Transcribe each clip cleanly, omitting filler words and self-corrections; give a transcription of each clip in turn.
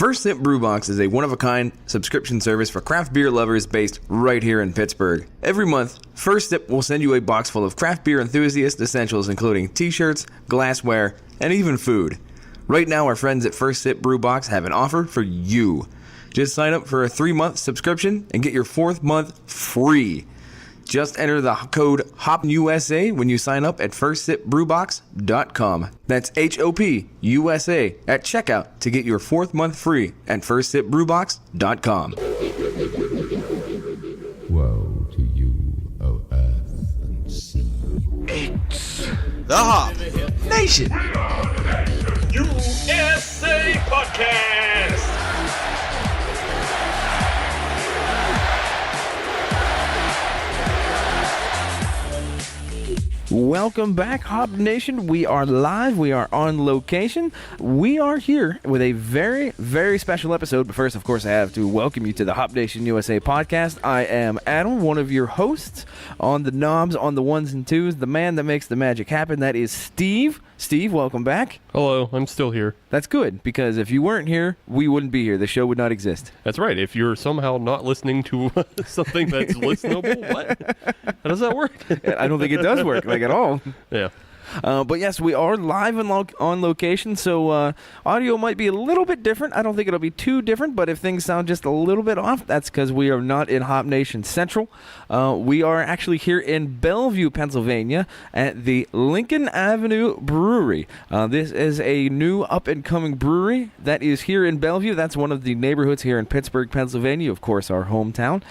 First Sip Brew Box is a one-of-a-kind subscription service for craft beer lovers based right here in Pittsburgh. Every month, First Sip will send you a box full of craft beer enthusiast essentials including t-shirts, glassware, and even food. Right now, our friends at First Sip Brew Box have an offer for you. Just sign up for a 3-month subscription and get your 4th month free. Just enter the code HOPUSA when you sign up at firstsipbrewbox.com. That's HOPUSA at checkout to get your 4th month free at firstsipbrewbox.com. Woe to you, O earth and sea. It's the Hop Nation USA Podcast. Welcome back, Hop Nation. We are live. We are on location. We are here with a very, very special episode. But first, of course, I have to welcome you to the Hop Nation USA podcast. I am Adam, one of your hosts on the knobs, on the ones and twos, the man that makes the magic happen. That is Steve. Steve, welcome back. Hello, I'm still here. That's good, because if you weren't here, we wouldn't be here. The show would not exist. That's right. If you're somehow not listening to something that's listenable, what? How does that work? I don't think it does work, like, at all. Yeah. But yes, we are live and on location, so audio might be a little bit different. I don't think it'll be too different, but if things sound just a little bit off, that's because we are not in Hop Nation Central. We are actually here in Bellevue, Pennsylvania, at the Lincoln Avenue Brewery. This is a new up-and-coming brewery that is here in Bellevue. That's one of the neighborhoods here in Pittsburgh, Pennsylvania, of course, our hometown.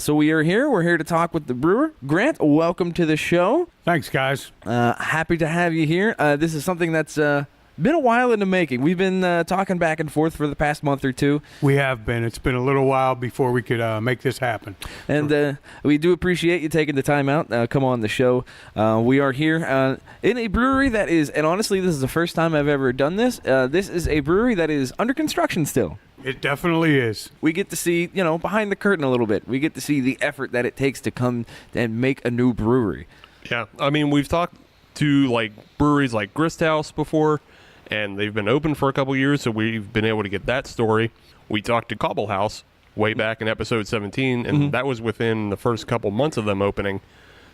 So we are here. We're here to talk with the brewer. Grant, welcome to the show. Thanks, guys. Happy to have you here. This is something that's been a while in the making. We've been talking back and forth for the past month or two. We have been. It's been a little while before we could make this happen. And we do appreciate you taking the time out. Come on the show. We are here in a brewery that is, and honestly, this is the first time I've ever done this. This is a brewery that is under construction still. It definitely is. We get to see, behind the curtain a little bit. We get to see the effort that it takes to come and make a new brewery. Yeah. I mean, we've talked to breweries like Grist House before, and they've been open for a couple years, so we've been able to get that story. We talked to Cobble House way back in episode 17, and that was within the first couple months of them opening.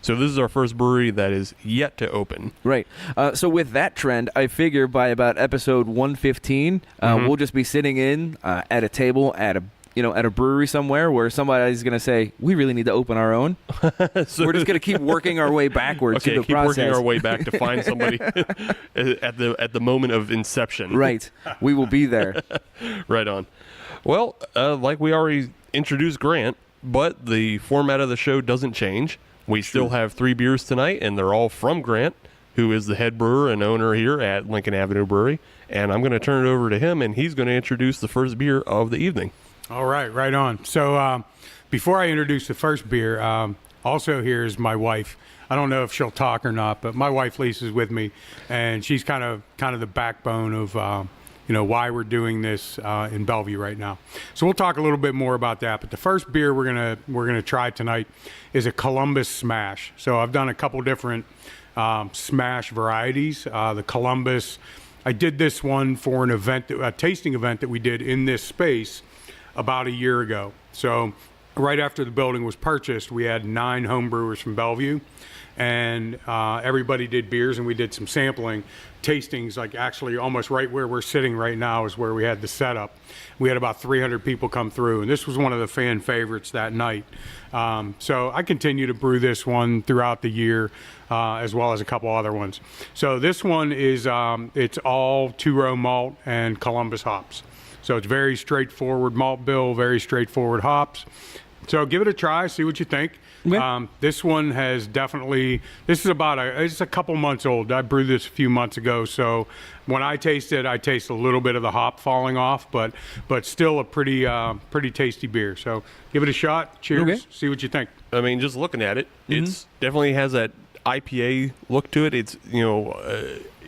So this is our first brewery that is yet to open. Right. So with that trend, I figure by about episode 115, we'll just be sitting in at a table at a brewery somewhere where somebody's going to say, we really need to open our own. So we're just going to keep working our way backwards through the process. Working our way back to find somebody at the moment of inception. Right. We will be there. Right on. Well, like we already introduced Grant, but the format of the show doesn't change. We still have 3 beers tonight, and they're all from Grant, who is the head brewer and owner here at Lincoln Avenue Brewery. And I'm going to turn it over to him, and he's going to introduce the first beer of the evening. All right, right on. So before I introduce the first beer, also here is my wife. I don't know if she'll talk or not, but my wife Lisa's with me, and she's kind of the backbone of why we're doing this in Bellevue right now. So we'll talk a little bit more about that. But the first beer we're gonna try tonight is a Columbus Smash. So I've done a couple different Smash varieties. The Columbus, I did this one for an event, a tasting event that we did in this space about a year ago. So right after the building was purchased, we had 9 home brewers from Bellevue, and everybody did beers, and we did some sampling tastings, like actually almost right where we're sitting right now is where we had the setup. We had about 300 people come through, and this was one of the fan favorites that night. So I continue to brew this one throughout the year, as well as a couple other ones. So this one is it's all 2-row malt and Columbus hops. So it's very straightforward malt bill, very straightforward hops. So give it a try, see what you think. Yeah. This one has definitely, it's a couple months old. I brewed this a few months ago, so when I taste it, I taste a little bit of the hop falling off, but still a pretty tasty beer. So give it a shot. Cheers. Okay. See what you think. I mean, just looking at it, it's definitely has that IPA look to it. It's,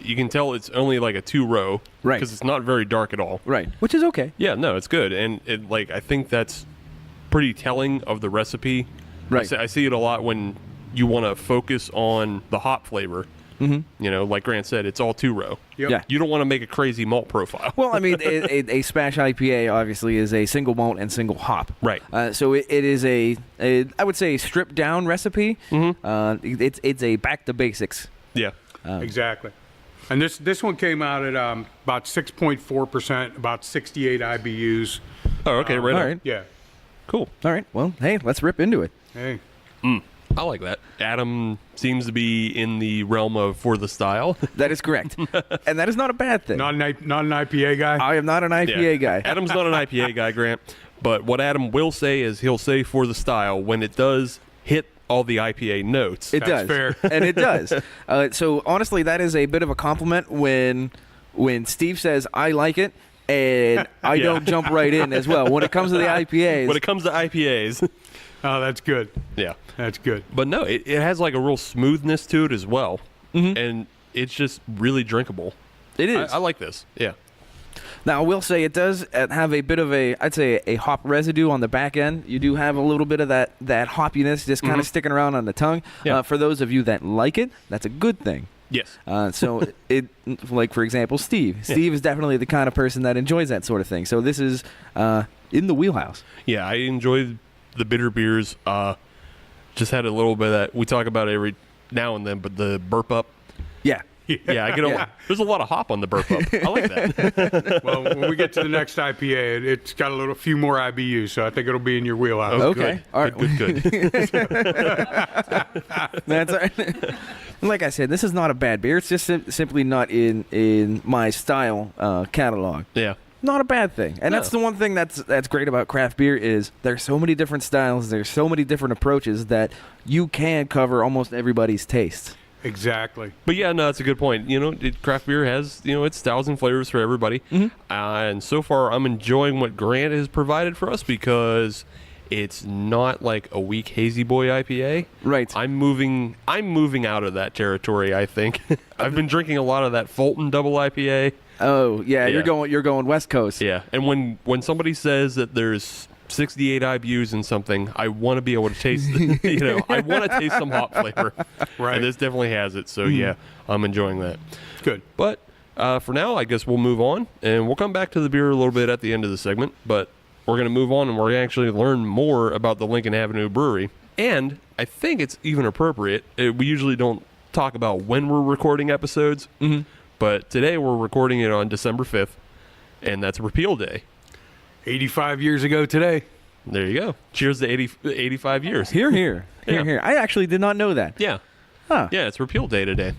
you can tell it's only like a 2-row. Right. Because it's not very dark at all. Right. Which is okay. Yeah, no, it's good. And I think that's pretty telling of the recipe. Right. I see it a lot when you want to focus on the hop flavor. Mm-hmm. You know, like Grant said, it's all 2-row. Yep. Yeah. You don't want to make a crazy malt profile. Well, I mean, a Smash IPA obviously is a single malt and single hop. Right. So it is I would say, stripped down recipe. Mm-hmm. It's a back to basics. Yeah. Exactly. And this one came out at about 6.4%, about 68 IBUs. Oh, okay. Right. All on. right. Yeah. Cool. All right. Well, hey, let's rip into it. Hey. I like that. Adam seems to be in the realm of for the style. That is correct. And that is not a bad thing. Not an IPA guy? I am not an IPA guy. Adam's not an IPA guy, Grant. But what Adam will say is he'll say for the style when it does hit all the IPA notes. It That's does. fair. And it does. So honestly, that is a bit of a compliment when Steve says, I like it, and I don't jump right in as well. When it comes to the IPAs. When it comes to IPAs. Oh, that's good. Yeah. That's good. But no, it has like a real smoothness to it as well. Mm-hmm. And it's just really drinkable. It is. I like this. Yeah. Now, I will say it does have a bit of I'd say a hop residue on the back end. You do have a little bit of that hoppiness just kind of sticking around on the tongue. Yeah. For those of you that like it, that's a good thing. Yes. So like for example, Steve. Steve is definitely the kind of person that enjoys that sort of thing. So this is in the wheelhouse. Yeah, I enjoy the bitter beers. Just had a little bit of that. We talk about it every now and then, but the burp up. Yeah. Yeah, I get there's a lot of hop on the burp up. I like that. Well, when we get to the next IPA, it's got a few more IBUs, so I think it'll be in your wheelhouse. Oh, Okay. Good. All right. Good. That's all right. Like I said, this is not a bad beer. It's just simply not in my style catalog. Yeah. Not a bad thing. And that's the one thing that's great about craft beer is there's so many different styles, there's so many different approaches that you can cover almost everybody's tastes. Exactly. But yeah, no, that's a good point. You know, craft beer has, its styles and flavors for everybody. Mm-hmm. And so far, I'm enjoying what Grant has provided for us because it's not like a weak hazy boy IPA. Right. I'm moving out of that territory, I think. I've been drinking a lot of that Fulton double IPA. Oh, yeah, Yeah. you're going West Coast. Yeah. And when somebody says that there's 68 IBUs in something, I want to be able to taste I want to taste some hop flavor. Right. And this definitely has it. So yeah, I'm enjoying that. Good. But for now, I guess we'll move on, and we'll come back to the beer a little bit at the end of the segment. But we're going to move on, and we're going to actually learn more about the Lincoln Avenue Brewery. And I think it's even appropriate. We usually don't talk about when we're recording episodes, but today we're recording it on December 5th, and that's Repeal Day. 85 years ago today. There you go. Cheers to 85 years. Here. I actually did not know that. Yeah. Huh. Yeah, it's Repeal Day today.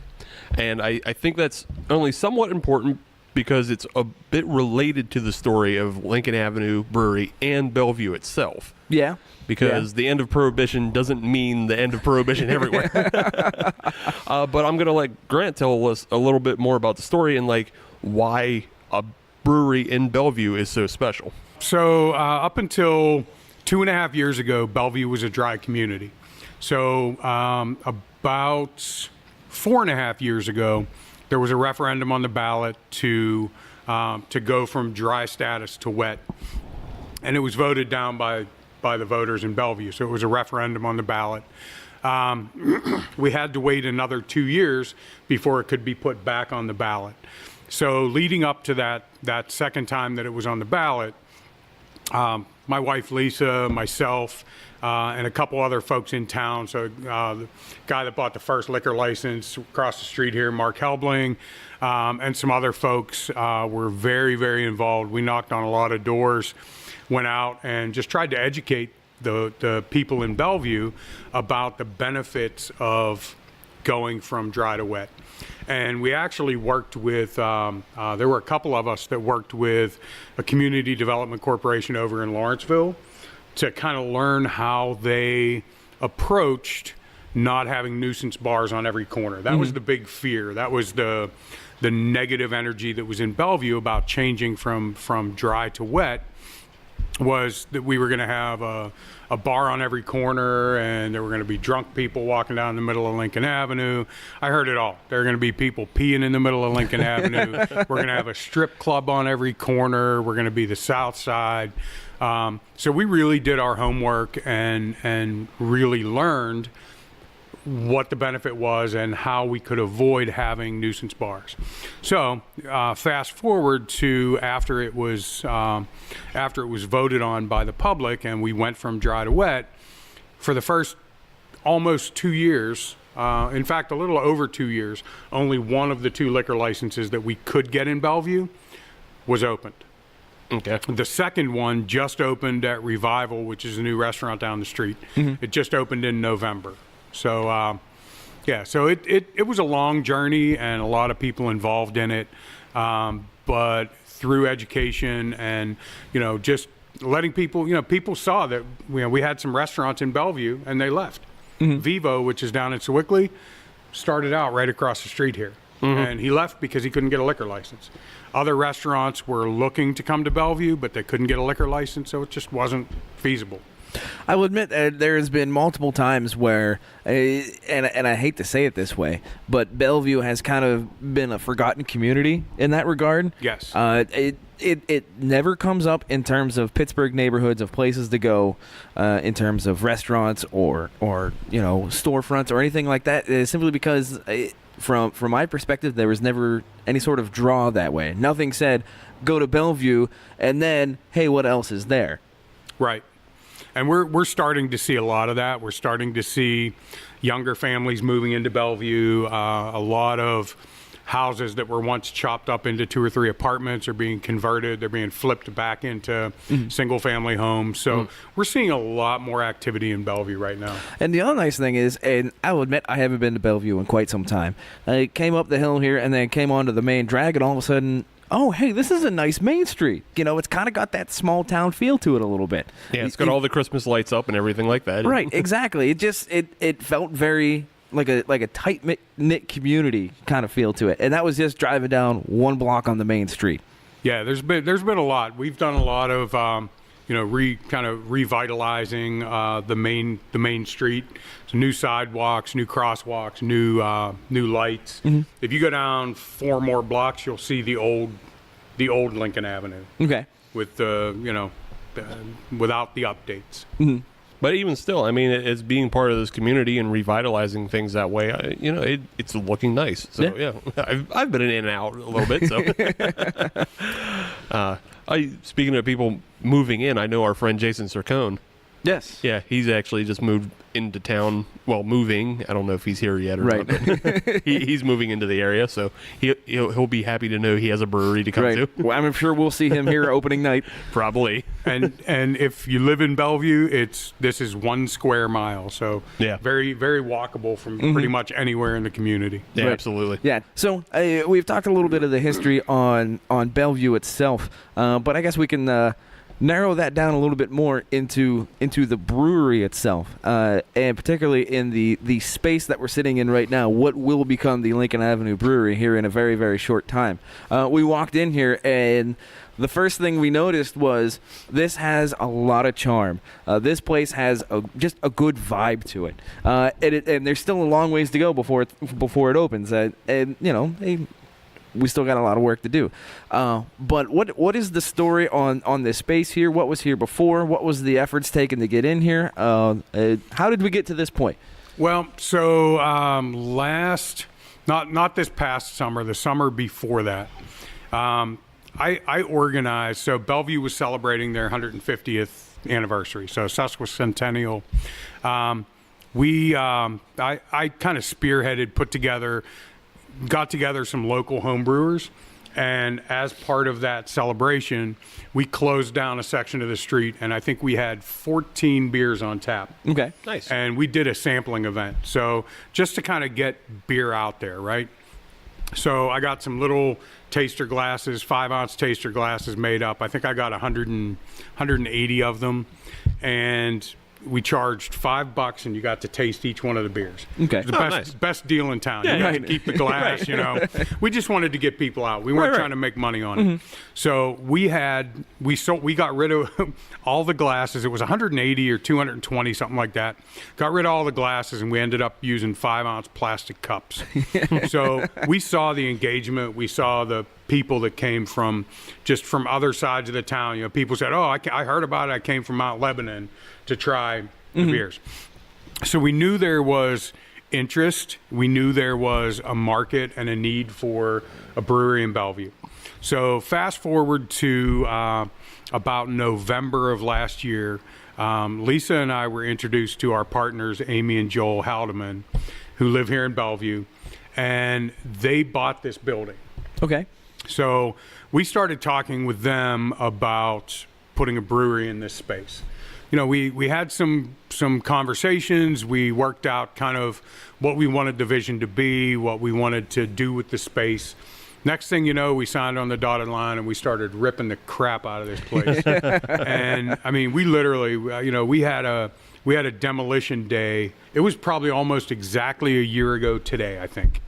And I think that's only somewhat important because it's a bit related to the story of Lincoln Avenue Brewery and Bellevue itself. Yeah. Because the end of Prohibition doesn't mean the end of Prohibition everywhere. But I'm going to let Grant tell us a little bit more about the story and like why a brewery in Bellevue is so special. So up until 2.5 years ago, Bellevue was a dry community. So about 4.5 years ago, there was a referendum on the ballot to go from dry status to wet, and it was voted down by the voters in Bellevue. So it was a referendum on the ballot. We had to wait another 2 years before it could be put back on the ballot. So leading up to that second time that it was on the ballot, my wife Lisa, myself, and a couple other folks in town. So the guy that bought the first liquor license across the street here, Mark Helbling, and some other folks were very, very involved. We knocked on a lot of doors, went out and just tried to educate the people in Bellevue about the benefits of going from dry to wet. And we actually worked with, there were a couple of us that worked with a community development corporation over in Lawrenceville to kind of learn how they approached not having nuisance bars on every corner. That was the big fear. That was the negative energy that was in Bellevue about changing from dry to wet, was that we were going to have a bar on every corner, and there were going to be drunk people walking down the middle of Lincoln Avenue. I heard it all. There are going to be people peeing in the middle of Lincoln Avenue. We're going to have a strip club on every corner. We're going to be the South Side. So we really did our homework and really learned what the benefit was and how we could avoid having nuisance bars. So fast forward to after it was voted on by the public and we went from dry to wet, for the first almost 2 years, in fact, a little over 2 years, only one of the 2 liquor licenses that we could get in Bellevue was opened. Okay. The second one just opened at Revival, which is a new restaurant down the street. It just opened in November. So, so it was a long journey and a lot of people involved in it. But through education and, just letting people, people saw that, we had some restaurants in Bellevue and they left. Vivo, which is down in Sewickley, started out right across the street here. And he left because he couldn't get a liquor license. Other restaurants were looking to come to Bellevue, but they couldn't get a liquor license, so it just wasn't feasible. I will admit there has been multiple times where, and I hate to say it this way, but Bellevue has kind of been a forgotten community in that regard. Yes. It never comes up in terms of Pittsburgh neighborhoods of places to go, in terms of restaurants or storefronts or anything like that. Simply because from my perspective, there was never any sort of draw that way. Nothing said go to Bellevue and then hey, what else is there? Right. And we're starting to see a lot of that. We're starting to see younger families moving into Bellevue. A lot of houses that were once chopped up into 2 or 3 apartments are being converted. They're being flipped back into single-family homes. So we're seeing a lot more activity in Bellevue right now. And the other nice thing is, and I will admit I haven't been to Bellevue in quite some time. I came up the hill here and then came onto the main drag, and all of a sudden, oh, hey, this is a nice main street. It's kind of got that small town feel to it a little bit. Yeah, it's got all the Christmas lights up and everything like that. Right, exactly. It felt very like a tight knit community kind of feel to it, and that was just driving down 1 block on the main street. Yeah, there's been a lot. We've done a lot of revitalizing the main street. So new sidewalks, new crosswalks, new lights. If you go down 4 more blocks, you'll see the old Lincoln Avenue. Okay. With without the updates. But even still, I mean, it's being part of this community and revitalizing things that way. It's looking nice. So yeah, I've been in and out a little bit. So, speaking of people moving in, I know our friend Jason Sircone. Yes. Yeah, he's actually just moved into town. Well, moving. I don't know if he's here yet or not. But he's moving into the area, so he'll be happy to know he has a brewery to come to. Well, I'm sure we'll see him here opening night. Probably. And if you live in Bellevue, this is 1 square mile, so yeah, very very walkable from pretty much anywhere in the community. Yeah, right. Absolutely. Yeah. So we've talked a little bit of the history on Bellevue itself, but I guess we can narrow that down a little bit more into the brewery itself, and particularly in the space that we're sitting in right now, what will become the Lincoln Avenue Brewery here in a very, very short time. We walked in here, and the first thing we noticed was this has a lot of charm. This place has just a good vibe to it, and there's still a long ways to go before it opens. We still got a lot of work to do. But what is the story on this space here? What was here before? What was the efforts taken to get in here? How did we get to this point? Well, so not this past summer, the summer before that, I organized. So Bellevue was celebrating their 150th anniversary, so sesquicentennial. I kind of spearheaded, got together some local home brewers, and as part of that celebration, we closed down a section of the street, and I think we had 14 beers on tap. Okay. Nice. And we did a sampling event, so just to kind of get beer out there, right? So I got some little taster glasses, 5-ounce taster glasses made up. I think I got 180 of them, and we charged $5 and you got to taste each one of the beers. Okay. It was the best deal in town. You got to keep the glass, We just wanted to get people out. We weren't trying to make money on it. So we got rid of all the glasses. It was 180 or 220, something like that. Got rid of all the glasses, and we ended up using 5-ounce plastic cups. So we saw the engagement. We saw the people that came from other sides of the town. People said, "Oh, I heard about it. I came from Mount Lebanon to try the beers." So we knew there was interest. We knew there was a market and a need for a brewery in Bellevue. So fast forward to about November of last year, Lisa and I were introduced to our partners, Amy and Joel Haldeman, who live here in Bellevue, and they bought this building. Okay. So we started talking with them about putting a brewery in this space. You know, we had some conversations. We worked out kind of what we wanted the vision to be, what we wanted to do with the space. Next thing you know, we signed on the dotted line and we started ripping the crap out of this place. And I mean, we literally, you know, we had a demolition day. It was probably almost exactly a year ago today, I think.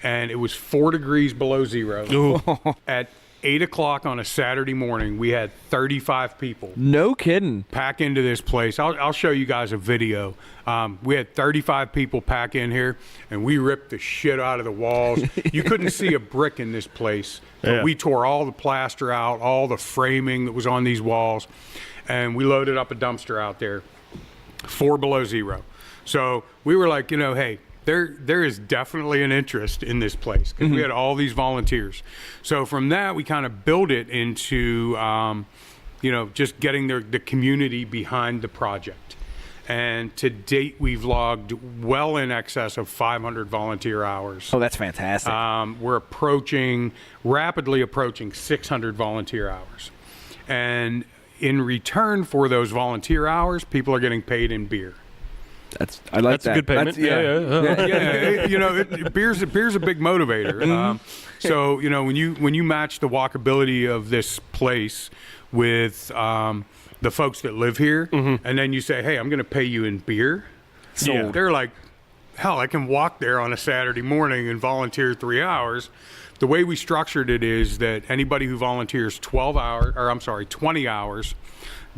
And it was 4 degrees below zero. At 8 o'clock on a Saturday morning, we had 35 people No kidding. pack into this place. I'll show you guys a video. We had 35 people pack in here, and we ripped the shit out of the walls. You couldn't see a brick in this place. Yeah. We tore all the plaster out, all the framing that was on these walls, and we loaded up a dumpster out there, 4 below zero. So we were like, you know, hey, there is definitely an interest in this place because we had all these volunteers. So from that, we kind of built it into, you know, just getting the community behind the project. And to date, we've logged well in excess of 500 volunteer hours. Oh, that's fantastic. We're rapidly approaching 600 volunteer hours. And in return for those volunteer hours, people are getting paid in beer. I like That's that. a good payment. Yeah, you know, beer's a big motivator. So you know, when you match the walkability of this place with the folks that live here, and then you say, hey, I'm going to pay you in beer. Yeah. They're like, hell, I can walk there on a Saturday morning and volunteer 3 hours. The way we structured it is that anybody who volunteers 20 hours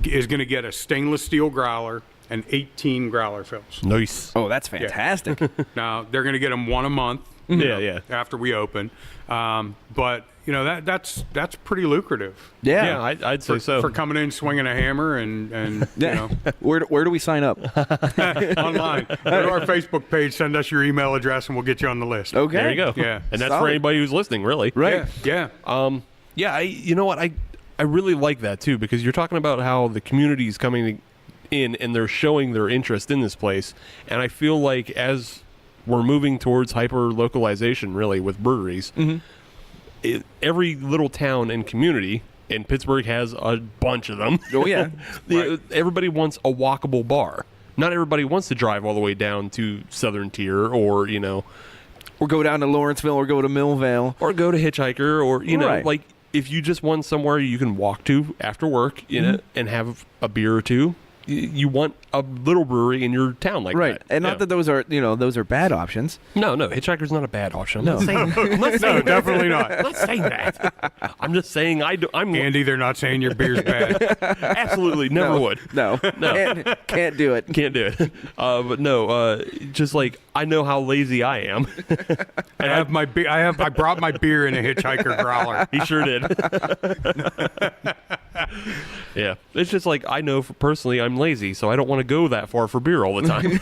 is going to get a stainless steel growler and 18 growler fills. Nice. Oh, that's fantastic. Now they're going to get them one a month. Yeah. After we open, but you know that's pretty lucrative. Yeah. I'd say so. For coming in swinging a hammer and you know Where do we sign up? online. Go to our Facebook page, send us your email address, and we'll get you on the list. Okay. There you go. Yeah. And that's for Solid. anybody who's listening, really. Right. Yeah. Yeah, you know what? I really like that too, because you're talking about how the community is coming in and they're showing their interest in this place. And I feel like as we're moving towards hyper localization, really, with breweries, every little town and community, and Pittsburgh has a bunch of them. Oh, yeah. Everybody wants a walkable bar. Not everybody wants to drive all the way down to Southern Tier, or you know, Or go down to Lawrenceville or go to Millvale. or go to Hitchhiker, or you know, Right. like if you just want somewhere you can walk to after work, you know, and have a beer or two. You want a little brewery in your town like Right. that. And not that those are bad options. No, Hitchhiker's not a bad option. No. I'm not saying No, definitely not. I'm not saying that. I'm just saying I'm Andy, they're not saying your beer's bad. absolutely never would. No. Can't do it. Can't do it. But no, just like I know how lazy I am. I brought my beer in a Hitchhiker growler. He sure did. Yeah, it's just like I know personally I'm lazy, so I don't want to go that far for beer all the time.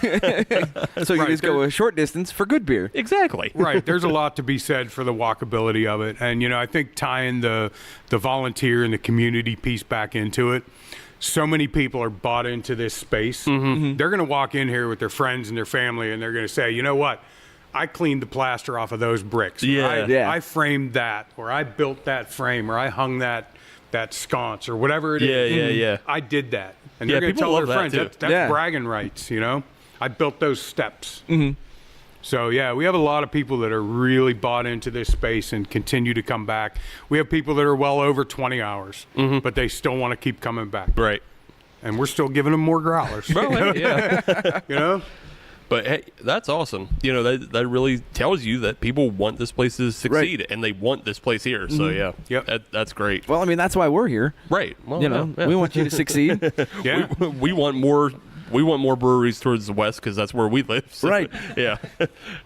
So you Right, just go a short distance for good beer. Exactly. Right. There's a lot to be said for the walkability of it. And, you know, I think tying the volunteer and the community piece back into it, so many people are bought into this space. They're going to walk in here with their friends and their family, and they're going to say, you know what? I cleaned the plaster off of those bricks. Yeah. I framed that, or I built that frame, or I hung that sconce, or whatever it is. Yeah. I did that. And Yeah, they're going to people tell their love that, friends, too. that's Yeah. bragging rights, you know? I built those steps. So, yeah, we have a lot of people that are really bought into this space and continue to come back. We have people that are well over 20 hours, but they still want to keep coming back. Right. And we're still giving them more growlers. Well, yeah. You know? But hey, that's awesome. You know, that really tells you that people want this place to succeed, and they want this place here. So yeah, Yep. that's great. Well, I mean, that's why we're here. Right. Well, You know, yeah. we want you to succeed. Yeah. we want more. We want more breweries towards the west because that's where we live. So, Right. Yeah.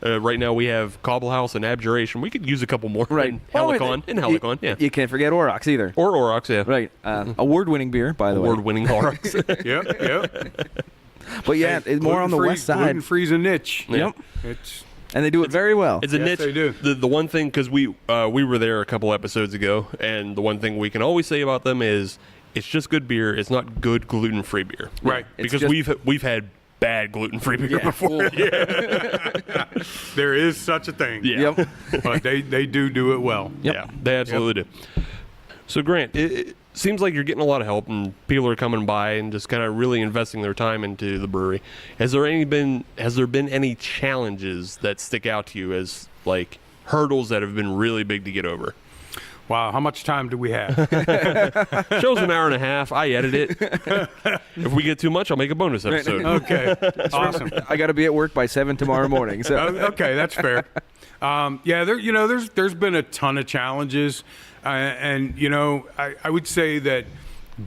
Right now we have Cobble House and Abjuration. We could use a couple more. Right. In Helicon. Yeah. You can't forget Aurochs either. Or Aurochs. Yeah. Right. Award-winning beer, by the way. Award-winning Aurochs. Yep. But yeah, it's more on the west side. Gluten-free's a niche. Yeah. Yep. And they do it very well. It's a Yes, niche. they do. The one thing, because we were there a couple episodes ago, and the one thing we can always say about them is it's just good beer. It's not good gluten-free beer. Right. It's Because just- we've had bad gluten-free beer before. There is such a thing. Yeah. Yep. But they do it well. Yeah, they absolutely do. So, Grant, it seems like you're getting a lot of help, and people are coming by and just kind of really investing their time into the brewery. Has there been any challenges that stick out to you as like hurdles that have been really big to get over? Wow, how much time do we have? Show's an hour and a half. I edit it. If we get too much, I'll make a bonus episode. Okay, awesome. I got to be at work by 7 tomorrow morning. So Okay, that's fair. Yeah, there's been a ton of challenges, and I would say that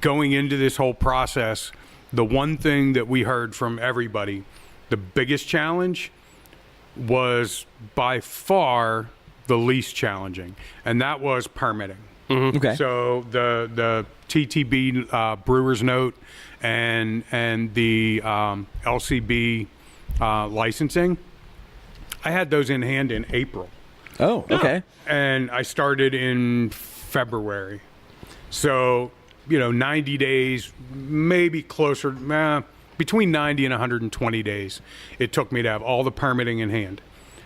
going into this whole process, the one thing that we heard from everybody, the biggest challenge was by far the least challenging, and that was permitting. okay. So the TTB brewer's note and the LCB licensing, I had those in hand in April, Oh, okay. and I started in February. So 90 days, maybe closer, between 90 and 120 days, it took me to have all the permitting in hand.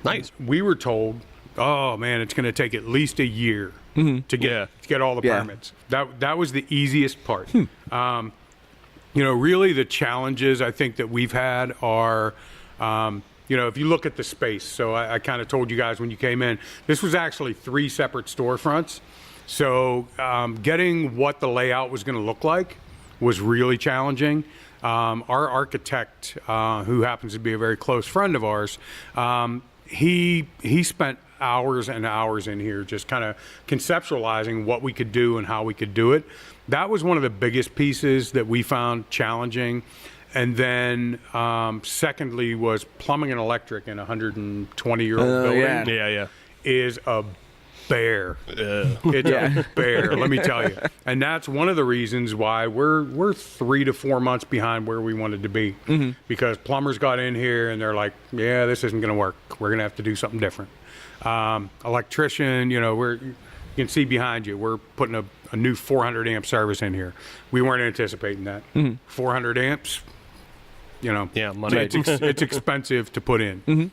Nice. We were told, oh man, it's going to take at least a year to get all the Yeah. permits. That was the easiest part. Really the challenges I think that we've had are, if you look at the space. So I kind of told you guys when you came in, this was actually 3 separate storefronts. So getting what the layout was going to look like was really challenging. Our architect, who happens to be a very close friend of ours, he spent hours and hours in here just kind of conceptualizing what we could do and how we could do it. That was one of the biggest pieces that we found challenging. And then secondly was plumbing and electric in a 120-year-old building yeah. Yeah. is a bear. It's a bear, let me tell you. And that's one of the reasons why we're 3 to 4 months behind where we wanted to be. Because plumbers got in here and they're like, yeah, this isn't going to work. We're going to have to do something different. Electrician, you can see behind you, we're putting a new 400 amp service in here. We weren't anticipating that. 400 amps, Yeah, money. it's expensive to put in.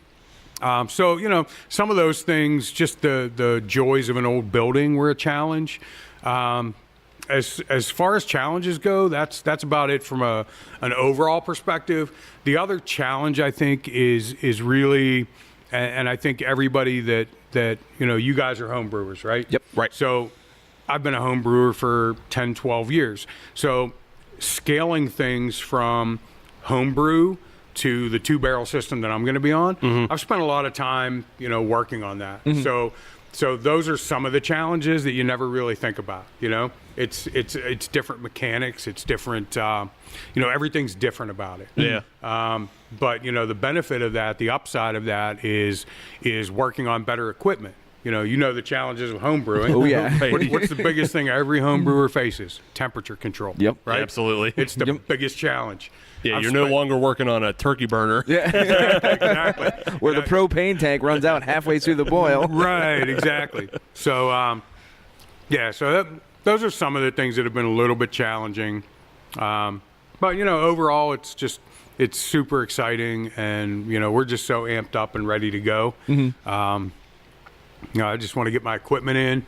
So, some of those things, just the joys of an old building were a challenge. As far as challenges go, that's about it from an overall perspective. The other challenge, I think, is really, and I think everybody that you guys are home brewers, right? Yep. Right. So I've been a home brewer for 10, 12 years. So scaling things from home brew to the 2-barrel system that I'm going to be on, I've spent a lot of time, working on that. So those are some of the challenges that you never really think about. It's different mechanics. It's different. Everything's different about it. Yeah. But the benefit of that, the upside of that is working on better equipment. The challenges of home brewing. Oh, yeah. What's the biggest thing every home brewer faces? Temperature control. Yep. Right. Absolutely. It's the biggest challenge. Yeah, I've you're no spent- longer working on a turkey burner. Exactly. Where the propane tank runs out halfway through the boil. Right, exactly. So, those are some of the things that have been a little bit challenging. But, overall, it's super exciting, and, we're just so amped up and ready to go. I just want to get my equipment in and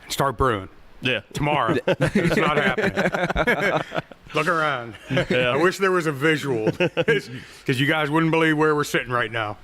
start brewing. Yeah. Tomorrow. It's not happening. Look around. I wish there was a visual, because you guys wouldn't believe where we're sitting right now.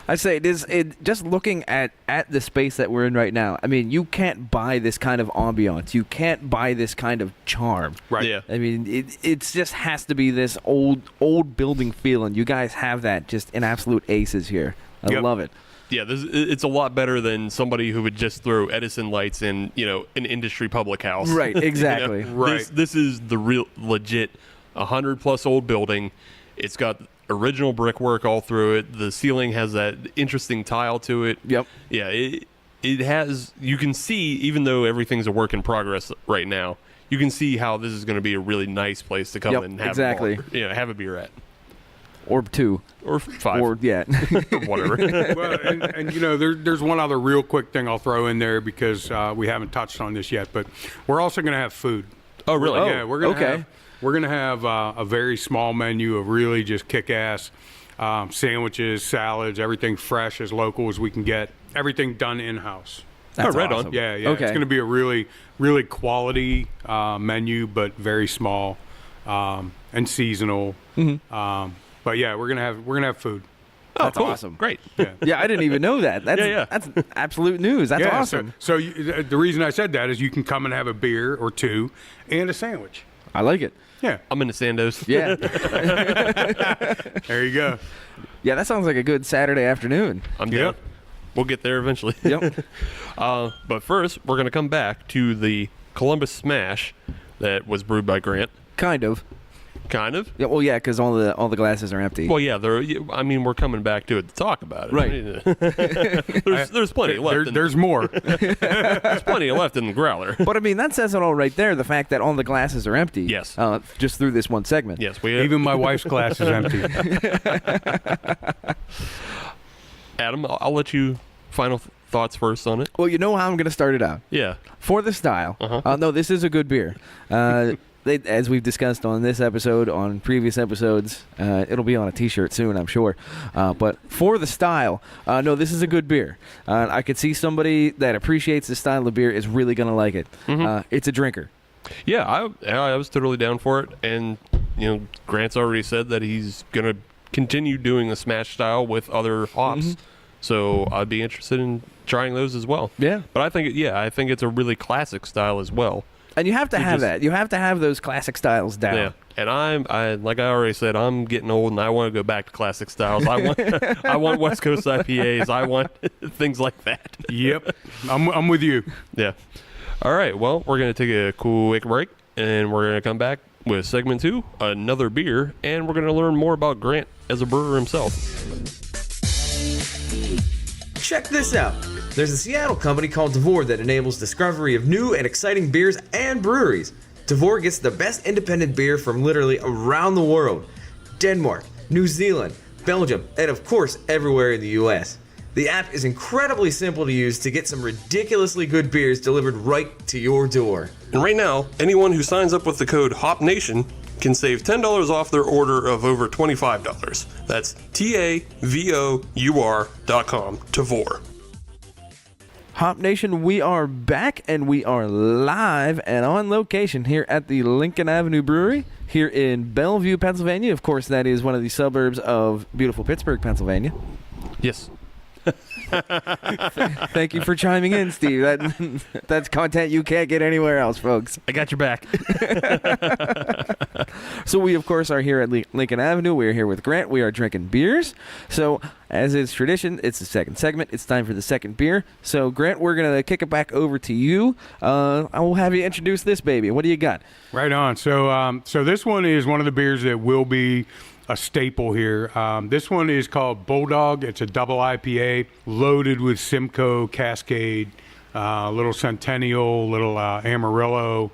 I say just looking at the space that we're in right now. I mean, you can't buy this kind of ambiance. You can't buy this kind of charm. Right. Yeah. I mean, it just has to be this old building feeling. You guys have that just in absolute aces here. I Yep. love it. Yeah, it's a lot better than somebody who would just throw Edison lights in, an industry public house. Right, exactly. Right. This is the real legit 100+ old building. It's got original brickwork all through it. The ceiling has that interesting tile to it. Yep. Yeah, it has. You can see, even though everything's a work in progress right now, you can see how this is going to be a really nice place to come Yep, and have exactly. have a beer at. Or 2. Or 5. Or, yeah. Whatever. Well, and there's one other real quick thing I'll throw in there because we haven't touched on this yet, but we're also going to have food. Oh, really? Yeah, we're gonna have a very small menu of really just kick-ass sandwiches, salads, everything fresh, as local as we can get. Everything done in-house. That's right awesome. on. Yeah. Okay. It's going to be a really, really quality menu, but very small and seasonal. But yeah, we're gonna have food. Oh, That's cool. awesome. Great. Yeah. Yeah, I didn't even know that. That's, Yeah. That's absolute news. That's Yeah, awesome. So the reason I said that is you can come and have a beer or 2 and a sandwich. I like it. Yeah. I'm in the Sandos. Yeah. There you go. Yeah, that sounds like a good Saturday afternoon. I'm down. Yep. We'll get there eventually. Yep. But first, we're going to come back to the Columbus Smash that was brewed by Grant. Kind of. Kind of. Yeah, well, yeah, because all the glasses are empty. Well, yeah. We're coming back to it to talk about it. Right. There's plenty left. There's more. There's plenty left in the growler. But I mean, that says it all right there. The fact that all the glasses are empty. Yes. Just through this one segment. Yes, we Even my wife's glass is empty. Adam, I'll let you final thoughts first on it. Well, you know how I'm going to start it out. Yeah. For the style. No, this is a good beer. As we've discussed on this episode, on previous episodes, it'll be on a T-shirt soon, I'm sure. But for the style, no, this is a good beer. I could see somebody that appreciates the style of beer is really going to like it. It's a drinker. Yeah, I was totally down for it. And, Grant's already said that he's going to continue doing the smash style with other hops. So I'd be interested in trying those as well. Yeah. But I think it's a really classic style as well. And you have to have that. You have to have those classic styles down. Yeah. And I like I already said, I'm getting old and I want to go back to classic styles. I want West Coast IPAs. I want things like that. Yep. I'm with you. Yeah. All right. Well, we're going to take a quick break and we're going to come back with segment 2, another beer, and we're going to learn more about Grant as a brewer himself. Check this out. There's a Seattle company called Devore that enables discovery of new and exciting beers and breweries. Devore gets the best independent beer from literally around the world. Denmark, New Zealand, Belgium, and of course everywhere in the US. The app is incredibly simple to use to get some ridiculously good beers delivered right to your door. And right now, anyone who signs up with the code HOPNATION can save $10 off their order of over $25. That's TAVOUR.com, Devore. Hop Nation, we are back and we are live and on location here at the Lincoln Avenue Brewery here in Bellevue, Pennsylvania. Of course, that is one of the suburbs of beautiful Pittsburgh, Pennsylvania. Yes. Thank you for chiming in, Steve. That's content you can't get anywhere else, folks. I got your back. So we, of course, are here at Lincoln Avenue. We are here with Grant. We are drinking beers. So, as is tradition, it's the second segment. It's time for the second beer. So, Grant, we're going to kick it back over to you. I will have you introduce this baby. What do you got? Right on. So this one is one of the beers that will be a staple here. This one is called Bulldog. It's a double IPA loaded with Simcoe, Cascade, little Centennial, little Amarillo,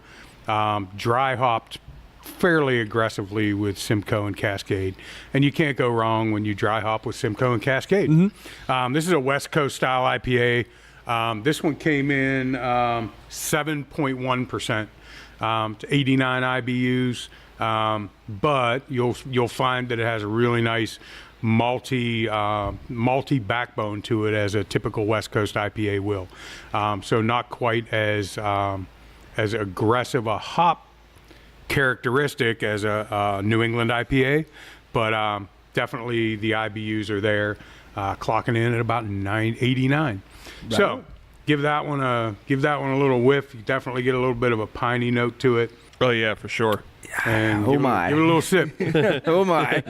dry hopped fairly aggressively with Simcoe and Cascade. And you can't go wrong when you dry hop with Simcoe and Cascade. This is a West Coast style IPA. This one came in 7.1%, to 89 IBUs. But you'll find that it has a really nice malty backbone to it, as a typical West Coast IPA will. So not quite as aggressive a hop characteristic as a New England IPA, but definitely the IBUs are there, clocking in at about 989. Right. So give that one a little whiff. You definitely get a little bit of a piney note to it. Oh, yeah, for sure. And Oh give my. Give it a little sip. Oh, my.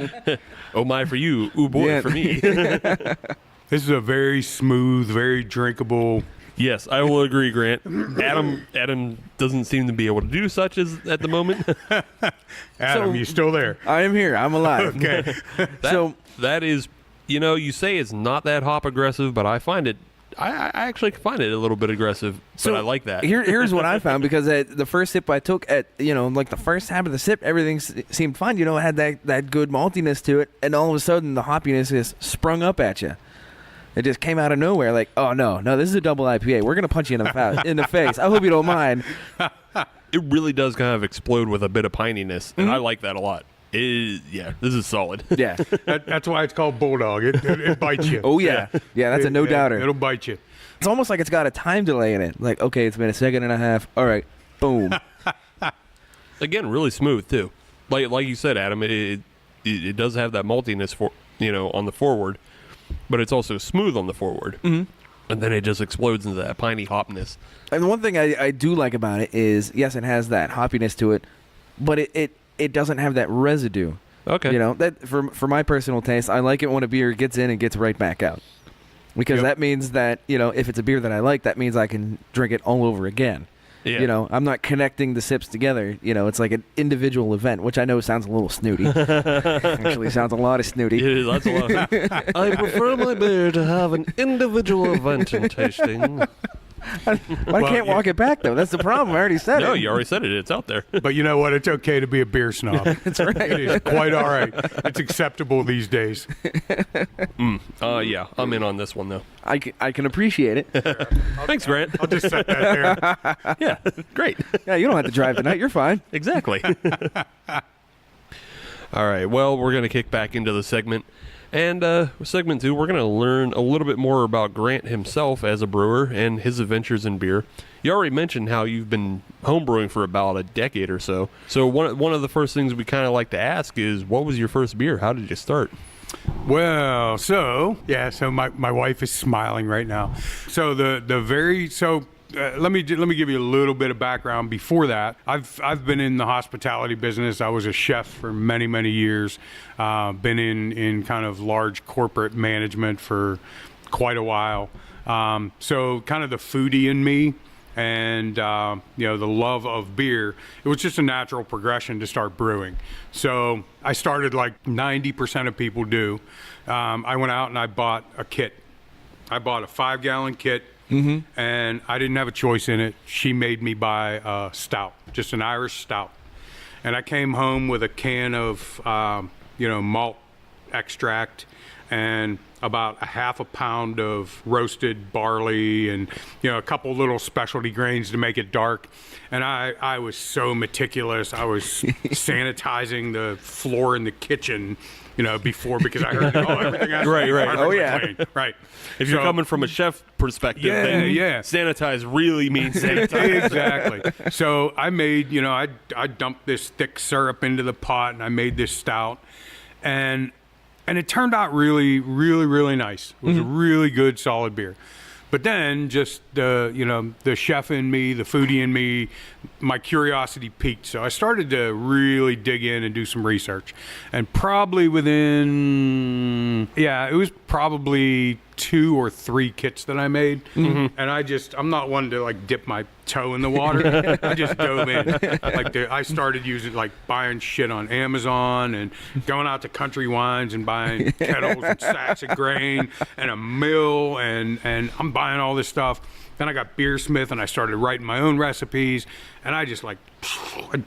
Oh, my for you. Ooh, boy, Yeah. for me. This is a very smooth, very drinkable. Yes, I will agree, Grant. Adam doesn't seem to be able to do such as at the moment. Adam, you still there? I am here. I'm alive. Okay. So That is, you say it's not that hop aggressive, but I find it I actually find it a little bit aggressive, but I like that. Here's what I found, because the first sip I took, like the first half of the sip, everything seemed fine. It had that good maltiness to it, and all of a sudden the hoppiness just sprung up at you. It just came out of nowhere, like, oh no, this is a double IPA. We're gonna punch you in the face. I hope you don't mind. It really does kind of explode with a bit of pininess, and I like that a lot. This is solid. Yeah, That's why it's called Bulldog. It bites you. oh yeah, that's a no doubter. It'll bite you. It's almost like it's got a time delay in it. Like, okay, it's been a second and a half. All right, boom. Again, really smooth too. Like you said, Adam, it does have that maltiness on the forward, but it's also smooth on the forward. Mm-hmm. And then it just explodes into that piney hopness. And the one thing I do like about it is, yes, it has that hoppiness to it, but it doesn't have that residue. Okay. That for my personal taste, I like it when a beer gets in and gets right back out. Because that means that, if it's a beer that I like, that means I can drink it all over again. Yeah. I'm not connecting the sips together. It's like an individual event, which I know sounds a little snooty. Actually sounds a lot of snooty. It is, that's a lot. I prefer my beer to have an individual event in tasting. I can't walk it back, though. That's the problem. I already said it. No, you already said it. It's out there. But you know what? It's okay to be a beer snob. That's right. It is quite all right. It's acceptable these days. Yeah, I'm in on this one, though. I can appreciate it. Thanks, Grant. I'll just set that there. Yeah, great. Yeah, you don't have to drive tonight. You're fine. Exactly. All right, well, we're going to kick back into the segment. And segment 2, we're going to learn a little bit more about Grant himself as a brewer and his adventures in beer. You already mentioned how you've been homebrewing for about a decade or so. So one of the first things we kind of like to ask is, what was your first beer? How did you start? Well, so my wife is smiling right now. So let me give you a little bit of background. Before that, I've been in the hospitality business. I was a chef for many years. Been in kind of large corporate management for quite a while. So kind of the foodie in me, and the love of beer. It was just a natural progression to start brewing. So I started like 90% of people do. I went out and I bought a kit. I bought a 5-gallon kit. Mm-hmm. And I didn't have a choice in it. She made me buy a stout, just an Irish stout. And I came home with a can of, malt extract and about a half a pound of roasted barley and, a couple little specialty grains to make it dark. And I was so meticulous. I was sanitizing the floor in the kitchen, before, because I heard, everything has to be perfectly clean. Right. If you're coming from a chef perspective, then sanitize really means sanitize. Exactly. So I made, I dumped this thick syrup into the pot, and I made this stout, and it turned out really, really, really nice. It was a really good, solid beer. But then just the chef in me, the foodie in me, my curiosity peaked. So I started to really dig in and do some research. And probably within, it was probably 2 or 3 kits that I made. Mm-hmm. And I'm not one to like dip my toe in the water. I just dove in. I started buying shit on Amazon and going out to Country Wines and buying kettles and sacks of grain and a mill, and I'm buying all this stuff. Then I got Beersmith and I started writing my own recipes, and I just I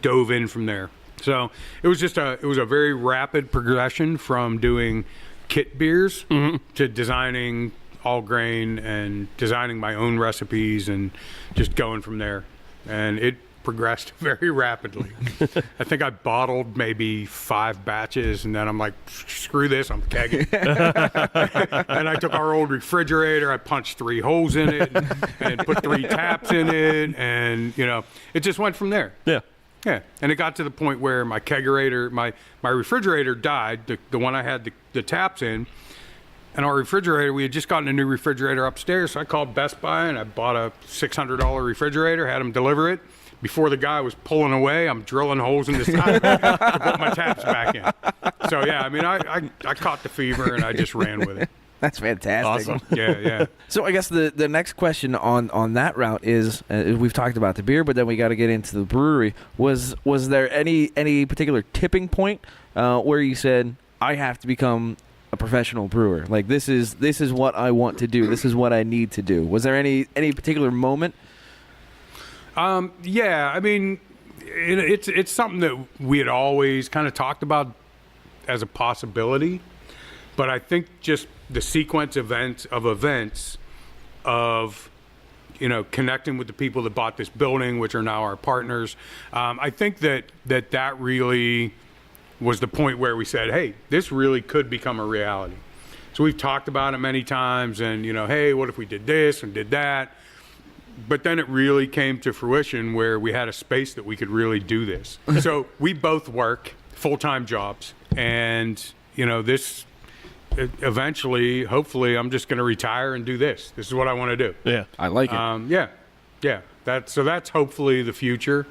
dove in from there. So it was a very rapid progression from doing kit beers to designing all grain and designing my own recipes and just going from there. And it progressed very rapidly. I think I bottled maybe 5 batches, and then I'm like, screw this, I'm kegging. And I took our old refrigerator, I punched 3 holes in it and put 3 taps in it, and it just went from there. Yeah. Yeah, and it got to the point where my kegerator, my refrigerator died, the one I had the taps in, and our refrigerator, we had just gotten a new refrigerator upstairs, so I called Best Buy and I bought a $600 refrigerator, had them deliver it. Before the guy was pulling away, I'm drilling holes in the side to put my taps back in. So I caught the fever and I just ran with it. That's fantastic. Awesome. Yeah. So I guess the next question on that route is, we've talked about the beer, but then we got to get into the brewery. Was there any particular tipping point where you said, I have to become a professional brewer? Like this is what I want to do. This is what I need to do. Was there any particular moment? Yeah, I mean, it's something that we had always kind of talked about as a possibility, but I think just the sequence of events of connecting with the people that bought this building, which are now our partners. I think that really was the point where we said, hey, this really could become a reality. So we've talked about it many times and, hey, what if we did this and did that? But then it really came to fruition where we had a space that we could really do this. So we both work full-time jobs and, this eventually, hopefully, I'm just going to retire and do this. This is what I want to do. Yeah, I like it. Yeah. That's hopefully the future.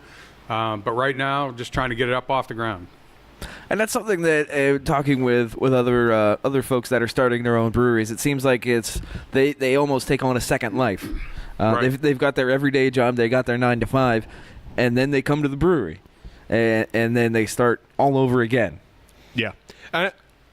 But right now, just trying to get it up off the ground. And that's something that talking with other folks that are starting their own breweries, it seems like they almost take on a second life. Right. They've got their everyday job, they got their 9 to 5, and then they come to the brewery, and then they start all over again. Yeah.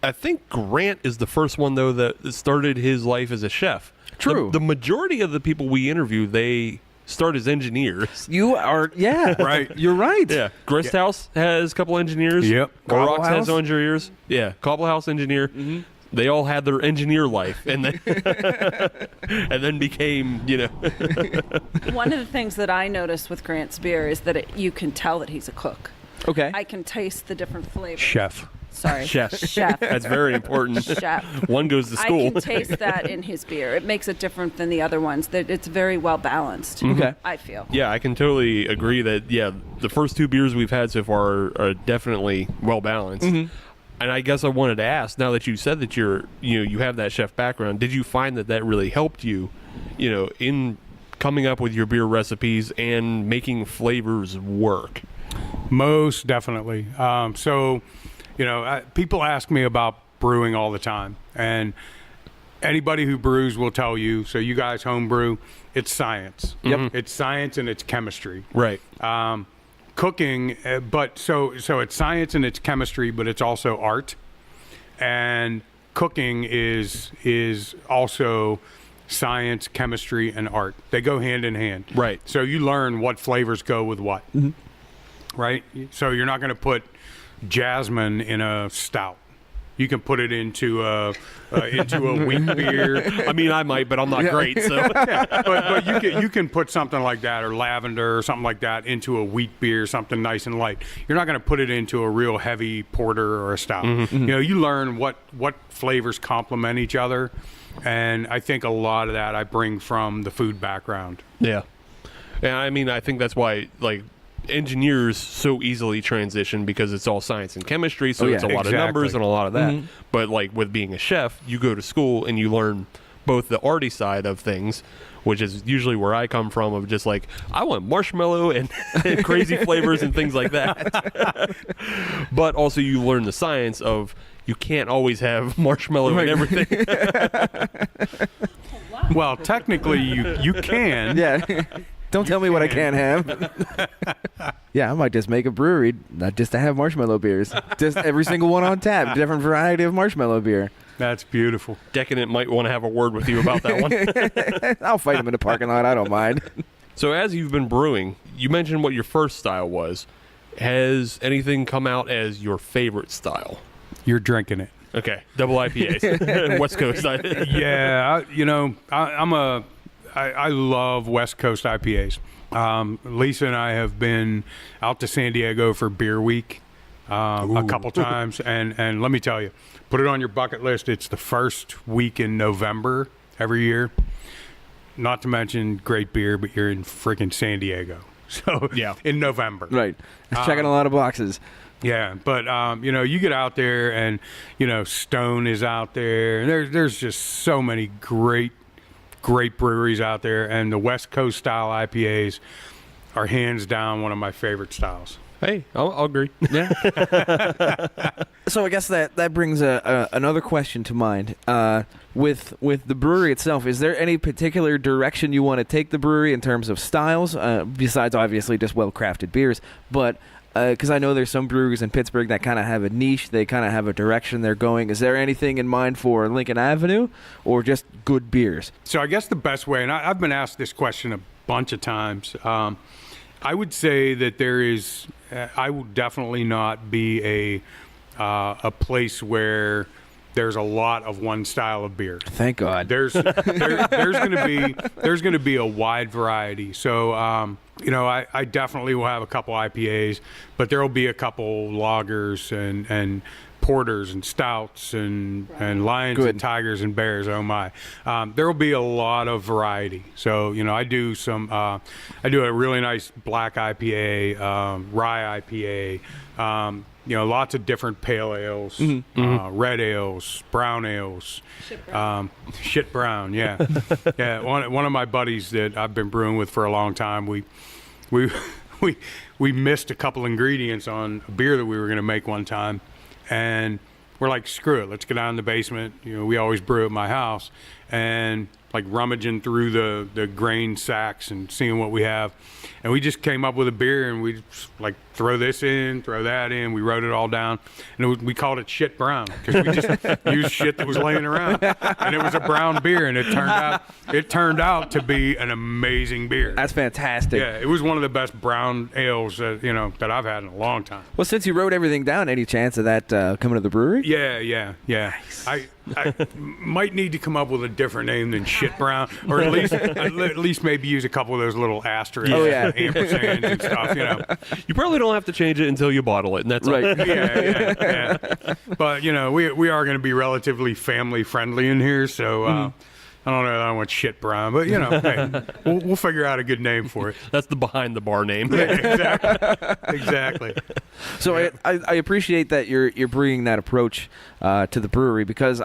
I think Grant is the first one, though, that started his life as a chef. True. The majority of the people we interview, they start as engineers. You are, yeah. Right. You're right. Yeah. Grist House has a couple engineers. Yep. Rocks Cobble has House? engineers. Yeah. Cobble House engineer. Mm-hmm. They all had their engineer life and then, and then became, One of the things that I noticed with Grant's beer is that you can tell that he's a cook. Okay. I can taste the different flavors. Chef. Sorry. Chef. Chef. That's very important. Chef. One goes to school. I can taste that in his beer. It makes it different than the other ones. That it's very well balanced. Okay. I feel. Yeah, I can totally agree that, the first 2 beers we've had so far are definitely well balanced. Mm-hmm. And I guess I wanted to ask, now that you said that you have that chef background, did you find that really helped you, in coming up with your beer recipes and making flavors work? Most definitely. People ask me about brewing all the time, and anybody who brews will tell you, so you guys homebrew, it's science. Yep. It's science and it's chemistry. Right. Cooking, but so it's science and it's chemistry, but it's also art. And cooking is also science, chemistry, and art. They go hand in hand. Right. So you learn what flavors go with what. Mm-hmm. Right? So you're not going to put jasmine in a stout. You can put it into a wheat beer. I mean, I might, but I'm not great. So, but you can put something like that, or lavender, or something like that, into a wheat beer, something nice and light. You're not going to put it into a real heavy porter or a stout. Mm-hmm. You learn what flavors complement each other, and I think a lot of that I bring from the food background. Yeah. I mean, I think that's why engineers so easily transition, because it's all science and chemistry, so it's a lot of numbers and a lot of that. Mm-hmm. But with being a chef, you go to school and you learn both the arty side of things, which is usually where I come from, of just I want marshmallow and crazy flavors and things like that. But also you learn the science of you can't always have marshmallow in everything. Well, technically you can. Yeah. Don't tell me what I can't have. Yeah, I might just make a brewery, not just to have marshmallow beers. Just every single one on tap, different variety of marshmallow beer. That's beautiful. Decadent might want to have a word with you about that one. I'll fight him in the parking lot. I don't mind. So as you've been brewing, you mentioned what your first style was. Has anything come out as your favorite style? You're drinking it. Okay, double IPAs, West Coast. Yeah, I love West Coast IPAs. Lisa and I have been out to San Diego for Beer Week a couple times, and let me tell you, put it on your bucket list. It's the first week in November every year. Not to mention great beer, but you're in freaking San Diego. So yeah, in November. Right. Checking a lot of boxes. Yeah, but you get out there and Stone is out there, and there's just so many great breweries out there, and the West Coast style IPAs are hands down one of my favorite styles. Hey, I'll agree. Yeah. So I guess that brings another question to mind. With the brewery itself, is there any particular direction you want to take the brewery in terms of styles, besides obviously just well-crafted beers? But Because I know there's some breweries in Pittsburgh that kind of have a niche. They kind of have a direction they're going. Is there anything in mind for Lincoln Avenue or just good beers? So I guess the best way, and I've been asked this question a bunch of times, I would say that there is, I will definitely not be a place where there's a lot of one style of beer. Thank God. There's going to be a wide variety. So I definitely will have a couple IPAs, but there will be a couple lagers and porters and stouts and lions and tigers and bears. Oh my! There will be a lot of variety. So I do a really nice black IPA, rye IPA. Lots of different pale ales, red ales, brown ales, shit brown. Yeah, yeah. One of my buddies that I've been brewing with for a long time, we missed a couple ingredients on a beer that we were going to make one time, and we're like, screw it, let's get down in the basement. We always brew at my house, and like rummaging through the grain sacks and seeing what we have. And we just came up with a beer, and we just, like, throw this in, throw that in. We wrote it all down, and we called it Shit Brown because we just used shit that was laying around, and it was a brown beer, and it turned out to be an amazing beer. That's fantastic. Yeah, it was one of the best brown ales that I've had in a long time. Well, since you wrote everything down, any chance of that coming to the brewery? Yeah. Nice. I might need to come up with a different name than Shit Brown, or at least maybe use a couple of those little asterisks, ampersands and stuff. You probably don't have to change it until you bottle it, and that's right. all. Yeah. But we are going to be relatively family friendly in here, so. I don't know that I want Shit Brown, but hey, we'll figure out a good name for it. That's the behind the bar name. Yeah, exactly. So yeah. I appreciate that you're bringing that approach to the brewery, because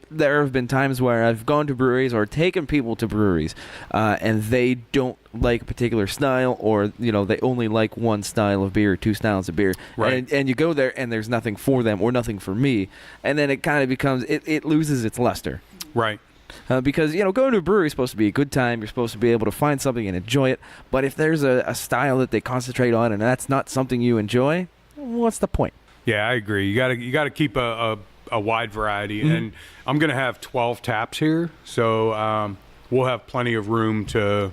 there have been times where I've gone to breweries or taken people to breweries, and they don't like a particular style, or they only like one style of beer, two styles of beer, right? And you go there and there's nothing for them or nothing for me, and then it kind of becomes it loses its luster, right? Because going to a brewery is supposed to be a good time. You're supposed to be able to find something and enjoy it. But if there's a style that they concentrate on and that's not something you enjoy, what's the point? Yeah, I agree. You got to keep a wide variety, and I'm going to have 12 taps here, so we'll have plenty of room to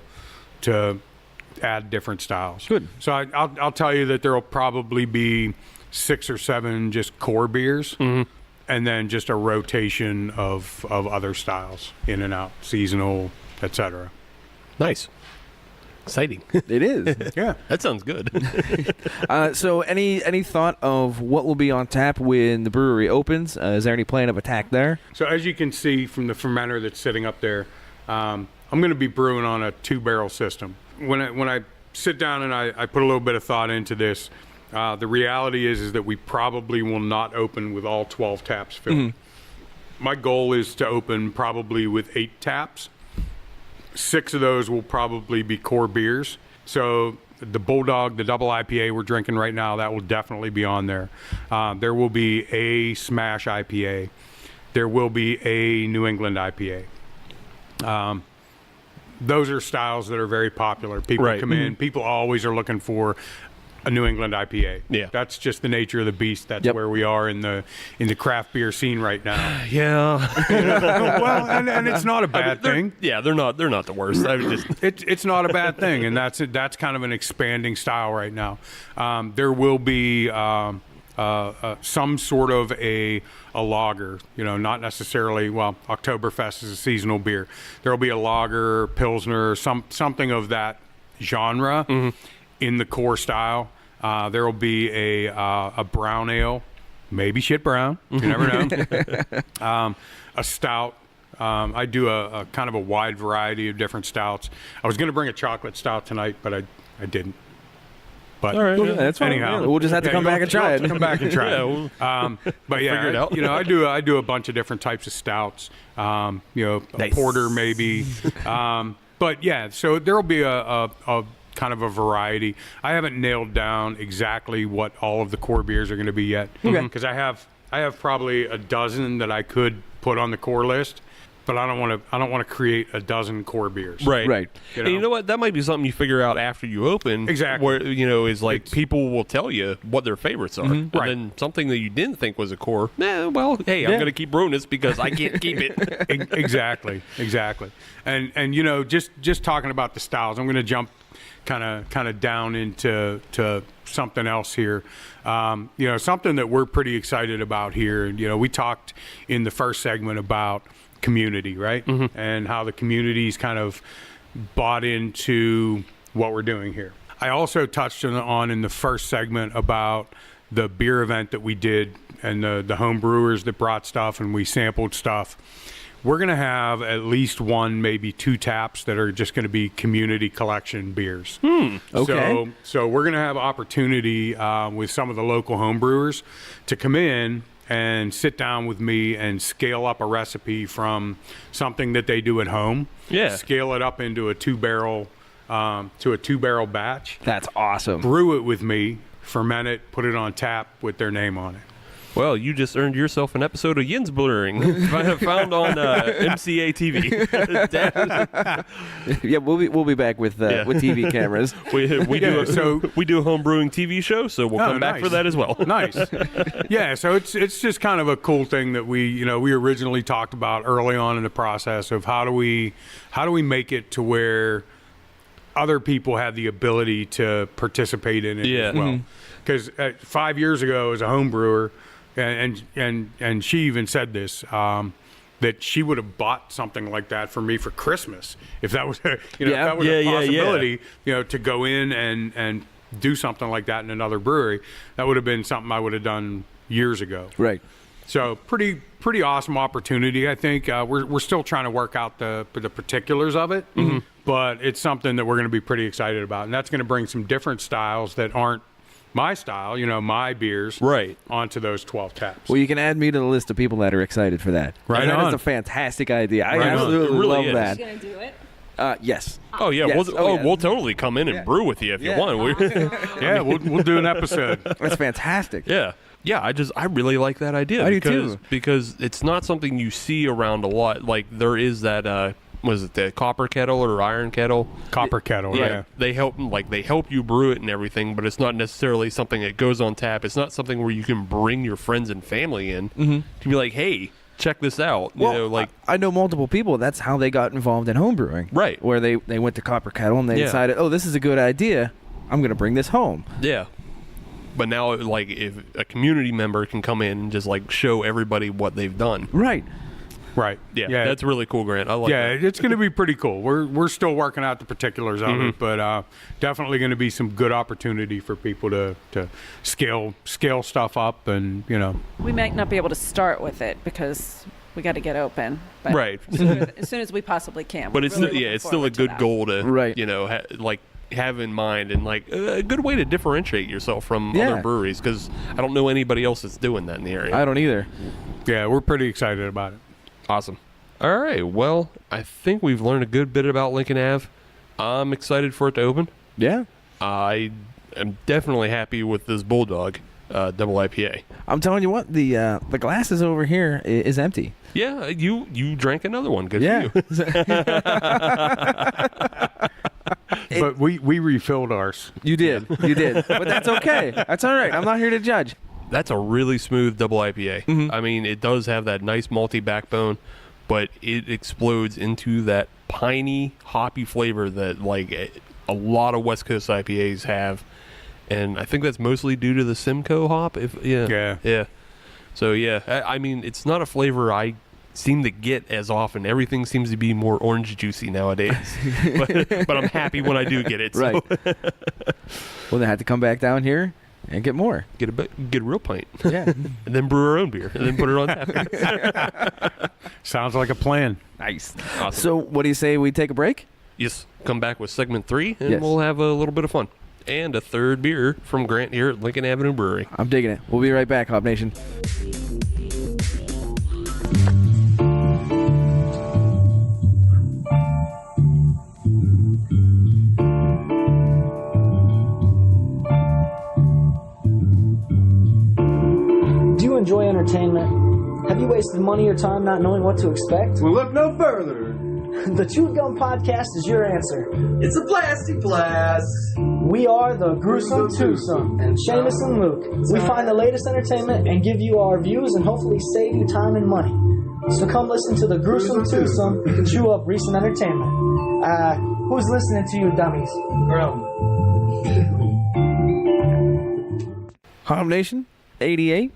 add different styles. Good. So I'll tell you that there will probably be 6 or 7 just core beers. And then just a rotation of other styles, in and out, seasonal, etc. Nice. Exciting. It is. Yeah. That sounds good. So any thought of what will be on tap when the brewery opens? Is there any plan of attack there? So as you can see from the fermenter that's sitting up there, I'm going to be brewing on a 2-barrel system. When I sit down and I put a little bit of thought into this, the reality is that we probably will not open with all 12 taps filled. My goal is to open probably with 8 taps. 6 of those will probably be core beers. So the Bulldog, the double IPA we're drinking right now, that will definitely be on there. There will be a Smash IPA. There will be a New England IPA. Those are styles that are very popular. People come in. People always are looking for a New England IPA. Yeah, that's just the nature of the beast. That's where we are in the craft beer scene right now. Yeah. Well, and it's not a bad thing. Yeah, they're not the worst. It's not a bad thing, and that's kind of an expanding style right now. There will be some sort of a lager, not necessarily. Well, Oktoberfest is a seasonal beer. There will be a lager, pilsner, something of that genre. In the core style. There will be a brown ale, maybe Shit Brown, you never know. A stout. I do a kind of a wide variety of different stouts. I was going to bring a chocolate stout tonight, but I didn't. But all right, that's fine. Anyhow, we'll just have to come back and try it. Come back and try it. But figure it out. I do a bunch of different types of stouts. A Nice. porter maybe. But yeah, so there will be a kind of a variety. I haven't nailed down exactly what all of the core beers are going to be yet, because I have probably a dozen that I could put on the core list, but I don't want to create a dozen core beers. Right. Right. You And you know? know what? That might be something you figure out after you open. Exactly. Where, is like people will tell you what their favorites are. And Right. then something that you didn't think was a core, I'm going to keep brewing this because I can't keep it. Exactly. And just talking about the styles, I'm going to jump kind of down into something else here. Something that we're pretty excited about here. And we talked in the first segment about community, right? Mm-hmm. And how the community's kind of bought into what we're doing here. I also touched on in the first segment about the beer event that we did and the home brewers that brought stuff and we sampled stuff. We're going to have at least one, maybe two taps that are just going to be community collection beers. Okay. So we're going to have opportunity with some of the local home brewers to come in and sit down with me and scale up a recipe from something that they do at home. Yeah. Scale it up into a two barrel batch. That's awesome. Brew it with me, ferment it, put it on tap with their name on it. Well, you just earned yourself an episode of Yin's Blurring, found on MCA TV. Yeah, we'll be back with TV cameras. we do a home brewing TV show, so we'll come back nice. for that as well. Nice. Yeah, so it's just kind of a cool thing that we originally talked about early on in the process of how do we make it to where other people have the ability to participate in it as well. Because 5 years ago as a home brewer, and she even said this, that she would have bought something like that for me for Christmas if that was a possibility, to go in and do something like that in another brewery. That would have been something I would have done years ago. Right. So pretty awesome opportunity. I think we're still trying to work out the particulars of it, but it's something that we're going to be pretty excited about, and that's going to bring some different styles that aren't my style, my beers, right, onto those 12 taps. Well, you can add me to the list of people that are excited for that. Right That on. is a fantastic idea. I Right on. absolutely It really love is. that. Gonna do it. Yes. Oh yeah, Yes. we'll totally come in and brew with you if you want. Yeah, we'll do an episode. That's fantastic. Yeah, I really like that idea. I do because, too. Because it's not something you see around a lot. Like there is that. Was it the copper kettle or iron kettle? Copper kettle, yeah. They help you brew it and everything, but it's not necessarily something that goes on tap. It's not something where you can bring your friends and family in to be like, hey, check this out. Well, I know multiple people. That's how they got involved in home brewing. Right. Where they went to Copper Kettle and they decided, oh, this is a good idea. I'm going to bring this home. Yeah. But now, if a community member can come in and just show everybody what they've done. Right. Right. Yeah, that's really cool, Grant. I like that. Yeah, it's going to be pretty cool. We're still working out the particulars of it, but definitely going to be some good opportunity for people to scale stuff up, and We might not be able to start with it because we got to get open. But Right. As soon as we possibly can. But We're it's really looking it's still a forward to good that. goal to Right. have in mind, and a good way to differentiate yourself from Yeah. other breweries, because I don't know anybody else that's doing that in the area. I don't either. yeah, we're pretty excited about it. Awesome. All right. Well, I think we've learned a good bit about Lincoln Ave. I'm excited for it to open. Yeah. I am definitely happy with this Bulldog double IPA. I'm telling you what, the glasses over here is empty. Yeah, you drank another one. Good Yeah. for you. But we refilled ours. You did. But that's okay. That's all right. I'm not here to judge. That's a really smooth double IPA. I mean, it does have that nice malty backbone, but it explodes into that piney, hoppy flavor that a lot of West Coast IPAs have, and I think that's mostly due to the Simcoe hop. Yeah. So I mean, it's not a flavor I seem to get as often. Everything seems to be more orange juicy nowadays, but I'm happy when I do get it. So. Right. Well, they had to come back down here and get more. Get a real pint. Yeah. And then brew our own beer, and then put it on tap. Sounds like a plan. Nice. Awesome. So, what do you say we take a break? Yes, come back with segment 3, and Yes. we'll have a little bit of fun. And a third beer from Grant here at Lincoln Avenue Brewery. I'm digging it. We'll be right back, Hop Nation. Do you enjoy entertainment? Have you wasted money or time not knowing what to expect? Well, look no further. The Chewed Gum Podcast is your answer. It's a plastic blast. We are the Gruesome Twosome, and Seamus and Luke. We find the latest entertainment and give you our views and hopefully save you time and money. So come listen to the Gruesome Twosome and chew up recent entertainment. Who's listening to you, dummies? Hop Nation, 88,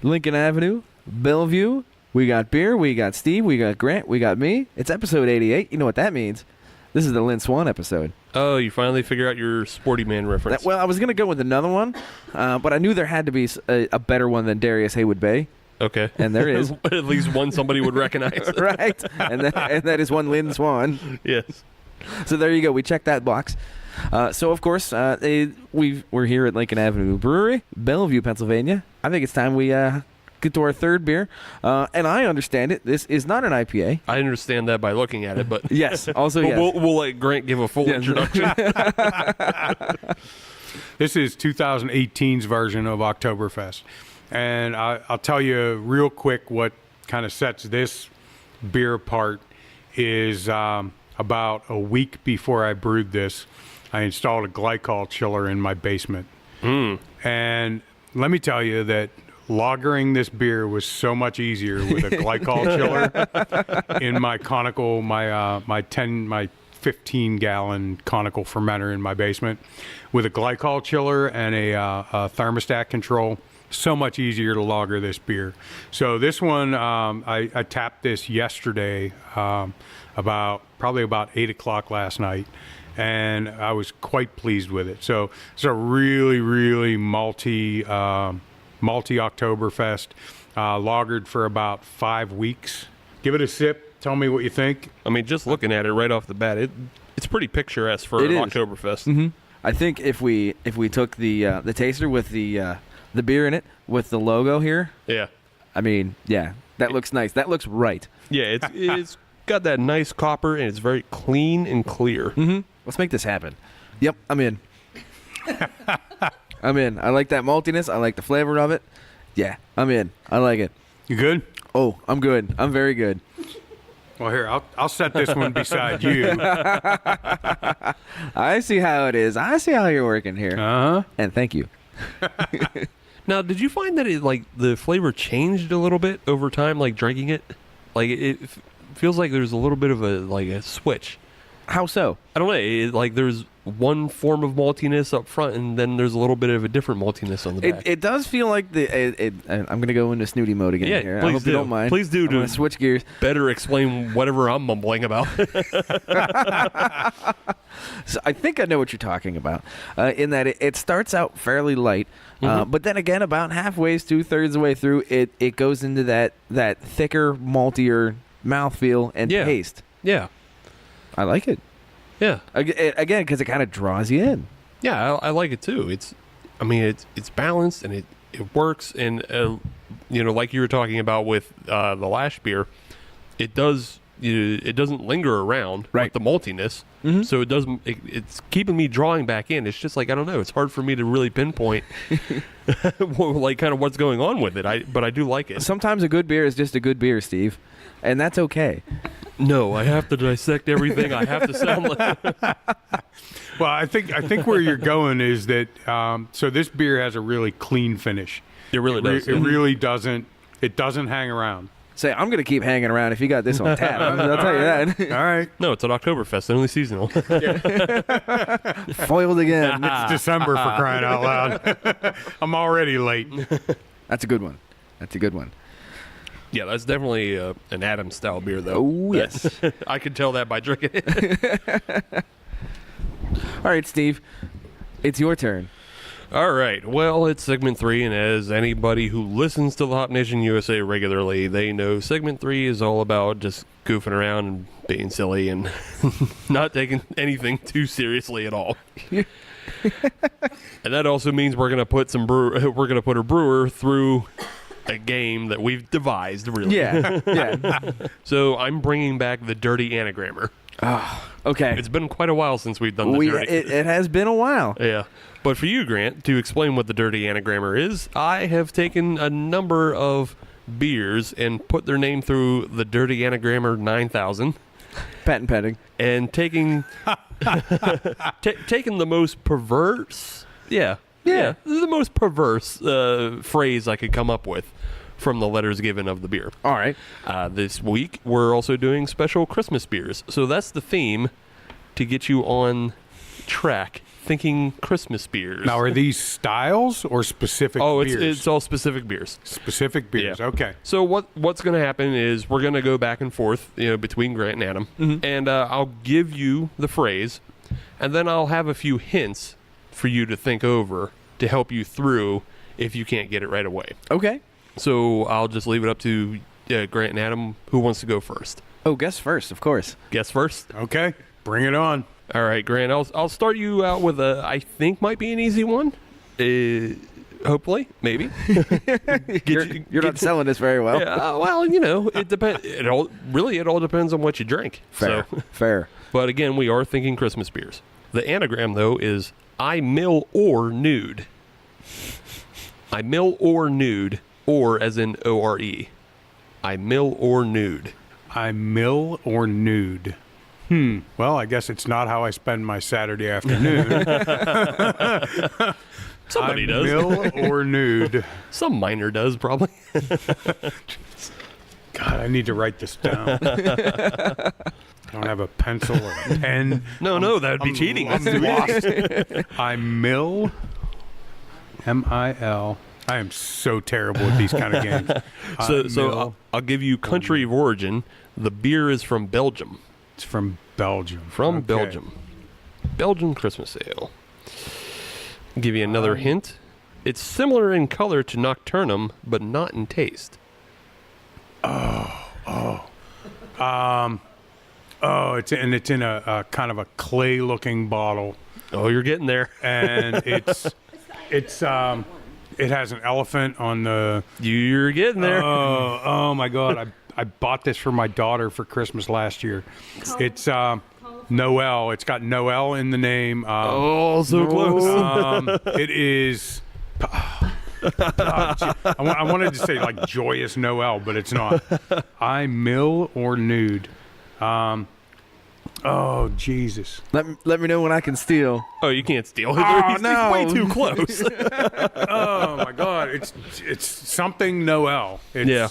Lincoln Avenue, Bellevue. We got beer, we got Steve, we got Grant, we got me. It's episode 88. You know what that means. This is the Lynn Swan episode. Oh, you finally figure out your Sporty Man reference. Well, I was going to go with another one, but I knew there had to be a better one than Darius Haywood Bay. Okay. And there is. At least one somebody would recognize. Right. And that is one Lynn Swan. Yes. So there you go. We checked that box. So, of course, we're here at Lincoln Avenue Brewery, Bellevue, Pennsylvania. I think it's time we get to our third beer. And I understand it. This is not an IPA. I understand that by looking at it, but yes, also yes. We'll let Grant give a full introduction. This is 2018's version of Oktoberfest. And I'll tell you real quick what kind of sets this beer apart is about a week before I brewed this, I installed a glycol chiller in my basement. And let me tell you that lagering this beer was so much easier with a glycol chiller in my conical, my 15-gallon conical fermenter in my basement. With a glycol chiller and a thermostat control, so much easier to lager this beer. So this one, I tapped this yesterday, probably about 8 o'clock last night, and I was quite pleased with it. So it's a really, really malty Oktoberfest, lagered for about 5 weeks. Give it a sip. Tell me what you think. I mean, just looking at it right off the bat, it's pretty picturesque for an Oktoberfest. Mm-hmm. I think if we took the taster with the beer in it with the logo here. Yeah. I mean, yeah, that looks nice. That looks right. Yeah, it's got that nice copper, and it's very clean and clear. Mm-hmm. Let's make this happen. Yep, I'm in. I'm in. I like that maltiness. I like the flavor of it. Yeah, I'm in. I like it. You good? Oh, I'm good. I'm very good. Well, here, I'll set this one beside you. I see how it is. I see how you're working here. Uh-huh. And thank you. Now, did you find that the flavor changed a little bit over time, like drinking it? Like it feels like there's a little bit of a switch. How so? I don't know. There's one form of maltiness up front, and then there's a little bit of a different maltiness on the back. It does feel like I'm going to go into snooty mode again here. Please I hope you don't mind. Please do. I'm going to switch gears. Better explain whatever I'm mumbling about. So I think I know what you're talking about. In that it starts out fairly light, but then again, about halfway, 2/3 of the way through, it goes into that thicker, maltier mouthfeel and taste. Yeah. I like it. Yeah. Again, because it kind of draws you in. Yeah, I like it too. It's balanced and it works. And like you were talking about with the Lash beer, it doesn't linger around with the maltiness. Mm-hmm. So it doesn't. It's keeping me drawing back in. It's just I don't know. It's hard for me to really pinpoint kind of what's going on with it. But I do like it. Sometimes a good beer is just a good beer, Steve, and that's okay. No, I have to dissect everything. I have to sound like. Well, I think where you're going is that so this beer has a really clean finish. It really does. It really doesn't. It doesn't hang around. Say, I'm going to keep hanging around if you got this on tap. I'll tell you that. All right. No, it's an Oktoberfest, only seasonal. Foiled again. It's December, for crying out loud. I'm already late. That's a good one. Yeah, that's definitely an Adams-style beer, though. Oh, yes. I can tell that by drinking it. All right, Steve. It's your turn. All right. Well, it's segment 3, and as anybody who listens to the Hop Nation USA regularly, they know segment 3 is all about just goofing around and being silly and not taking anything too seriously at all. And that also means we're gonna put a brewer through a game that we've devised, really. Yeah. So I'm bringing back the Dirty Anagrammer. Oh, okay. It's been quite a while since we've done the Dirty. It has been a while. Yeah. But for you, Grant, to explain what the Dirty Anagrammer is, I have taken a number of beers and put their name through the Dirty Anagrammer 9000 Patent pending. and taking taking the most perverse, the most perverse phrase I could come up with from the letters given of the beer. All right. This week, we're also doing special Christmas beers. So that's the theme to get you on track, thinking Christmas beers. Now, are these styles or specific beers? It's all specific beers. Specific beers, Yeah. okay. So what's going to happen is we're going to go back and forth, between Grant and Adam, and I'll give you the phrase, and then I'll have a few hints for you to think over to help you through if you can't get it right away. Okay. So I'll just leave it up to Grant and Adam. Who wants to go first? Oh, guess first, of course. Guess first. Okay, bring it on. All right, Grant. I'll start you out with I think might be an easy one. Hopefully, maybe. You're not selling this very well. Yeah, well, it depends. It all depends on what you drink. Fair. So, Fair. but again, we are thinking Christmas beers. The anagram though is I mill or nude. I mill or nude, or as in O-R-E. I mill or nude. I mill or nude. Well, I guess it's not how I spend my Saturday afternoon. Somebody I does. mill or nude. Some minor does probably. God, I need to write this down. I don't have a pencil or a pen. No, that would be cheating. I'm lost. I mill. M-I-L. I am so terrible at these kind of games. So I'll give you country of origin. The beer is from Belgium. It's from Belgium. From Okay. Belgium. Belgian Christmas ale. I'll give you another hint. It's similar in color to Nocturnum, but not in taste. It's in a kind of a clay-looking bottle, Oh, you're getting there. and it has an elephant on the. You're getting there. Oh my God! I bought this for my daughter for Christmas last year. It's Noel. It's got Noel in the name. So close. It is. I wanted to say like Joyous Noel, but it's not. I mill or nude. Oh Jesus! Let me know when I can steal. Oh, you can't steal. Oh, no. He's way too close. Oh my God! It's something Noel. Yeah.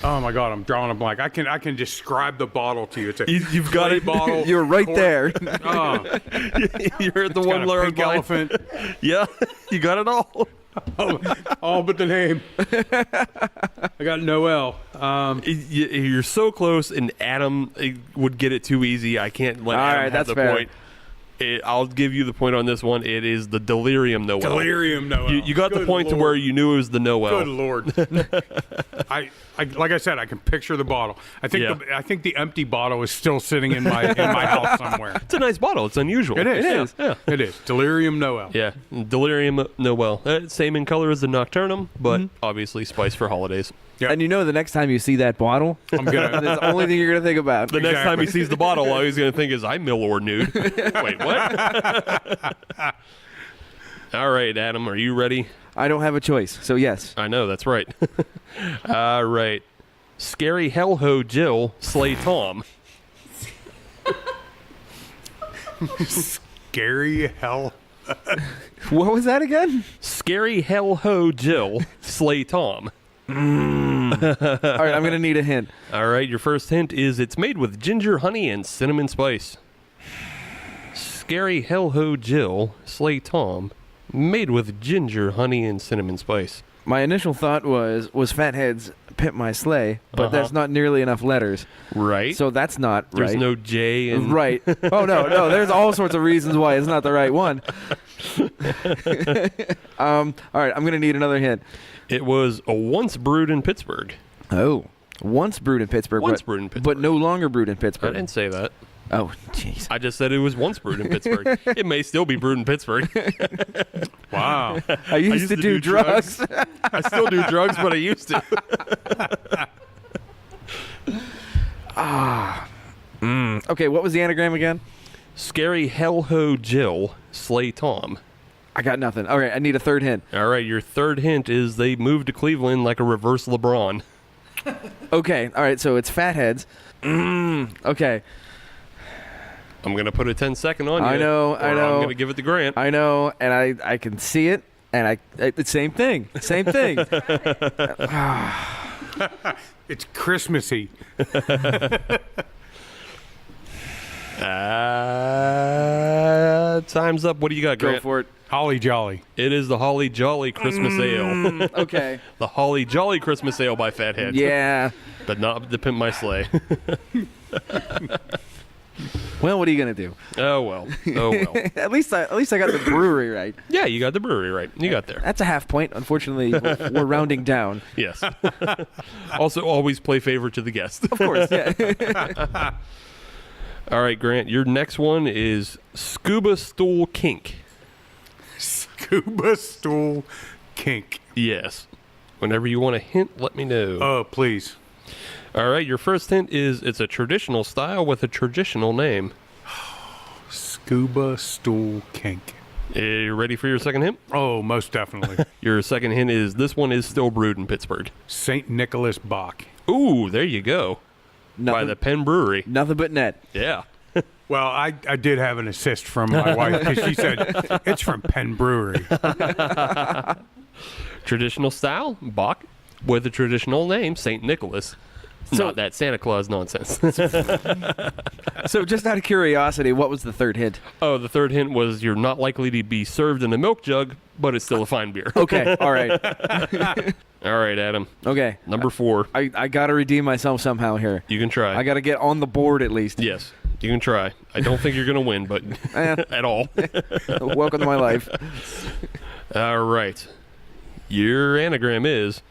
Oh my God! I'm drawing a blank. I can describe the bottle to you. It's a You've got clay it. bottle. You're right there. Oh, You're at the got one a letter pink line. elephant. Yeah, you got it all. All but the name. I got Noel. You're so close, and Adam would get it too easy. I can't let All Adam right, have that's the fair. point. I'll give you the point on this one. It is the Delirium Noel. Delirium Noel. You got the Good point to Lord. where you knew it was the Noel. Good Lord. I like I said, I can picture the bottle. I think Yeah. I think the empty bottle is still sitting in my house somewhere. It's a nice bottle. It's unusual. It is. Yeah. It is. Delirium Noel. Yeah. Delirium Noel. Same in color as the Nocturnum, but obviously spiced for holidays. Yep. And the next time you see that bottle, I'm gonna. that's the only thing you're going to think about. The next time he Exactly. sees the bottle, all he's going to think is, I mill or nude. Wait, what? All right, Adam, are you ready? I don't have a choice, so yes. I know, that's right. All right. Scary Hell-Ho Jill, Slay Tom. Scary hell. What was that again? Scary Hell-Ho Jill, Slay Tom. All right, I'm going to need a hint. All right, your first hint is it's made with ginger, honey, and cinnamon spice. Scary Hell-Ho Jill, Slay Tom, made with ginger, honey, and cinnamon spice. My initial thought was Fathead's Pimp My Sleigh, but that's not nearly enough letters. Right. So that's not There's right. no J in... Right. Oh, no. There's all sorts of reasons why it's not the right one. All right, I'm going to need another hint. It was once brewed in Pittsburgh. Oh. Once brewed in Pittsburgh. Once but, brewed in Pittsburgh. But no longer brewed in I Pittsburgh. didn't say that. Oh, jeez. I just said it was once brewed in Pittsburgh. It may still be brewed in Pittsburgh. Wow. I used to do drugs. I still do drugs, but I used to. Okay, what was the anagram again? Scary Hell-Ho Jill, Slay Tom. I got nothing. All right, I need a third hint. All right, your third hint is they moved to Cleveland like a reverse LeBron. Okay, all right, so it's Fatheads. Okay. I'm going to put a 10-second on you. I know. I'm going to give it to Grant. I know, and I can see it, and it's same thing. Same thing. It's Christmassy. Time's up. What do you got, Grant? Go for it. Holly Jolly. It is the Holly Jolly Christmas Ale. Okay. The Holly Jolly Christmas Ale by Fathead. Yeah. But not the Pimp My Sleigh. Well, what are you gonna do? Oh well. At least I got the brewery right. Yeah, you got the brewery right. You got there. That's a half point. Unfortunately, we're rounding down. Yes. Also, always play favor to the guest. Of course. Yeah. All right, Grant. Your next one is Scuba Stool Kink. Scuba Stool Kink. Yes. Whenever you want a hint, let me know. Oh, please. All right, your first hint is it's a traditional style with a traditional name. Scuba Stool Kink. You ready for your second hint? Oh, most definitely. Your second hint is this one is still brewed in Pittsburgh. St. Nicholas Bach. Ooh, there you go. By the Penn Brewery. Nothing but net. Yeah. Well, I did have an assist from my wife because she said it's from Penn Brewery. Traditional style, Bach, with a traditional name, St. Nicholas. So- Not that Santa Claus nonsense. So, just out of curiosity, what was the third hint? Oh, the third hint was you're not likely to be served in a milk jug, but it's still a fine beer. Okay. All right. All right, Adam. Okay. Number 4. I gotta redeem myself somehow here. You can try. I gotta get on the board at least. Yes, you can try. I don't think you're going to win, but at all. Welcome to my life. All right. Your anagram is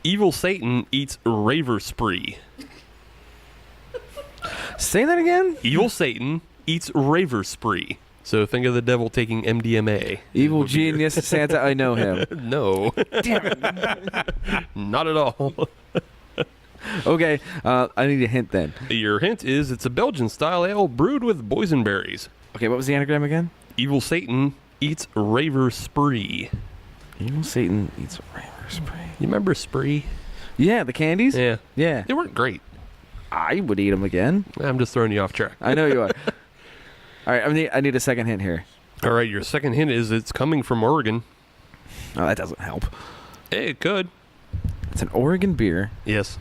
Evil Satan Eats Raver Spree. Say that again. Evil Satan Eats Raver Spree. So think of the devil taking MDMA. Evil genius Santa, I know him. No. Damn it. Not at all. Okay, I need a hint then. Your hint is it's a Belgian style ale brewed with boysenberries. Okay, what was the anagram again? Evil Satan Eats Raver Spree. Evil Satan eats raver spree. You remember Spree? Yeah, the candies? Yeah. Yeah. They weren't great. I would eat them again. I'm just throwing you off track. I know you are. All right, I need a second hint here. All right, your second hint is it's coming from Oregon. Oh, that doesn't help. Hey, it could. It's an Oregon beer. Yes.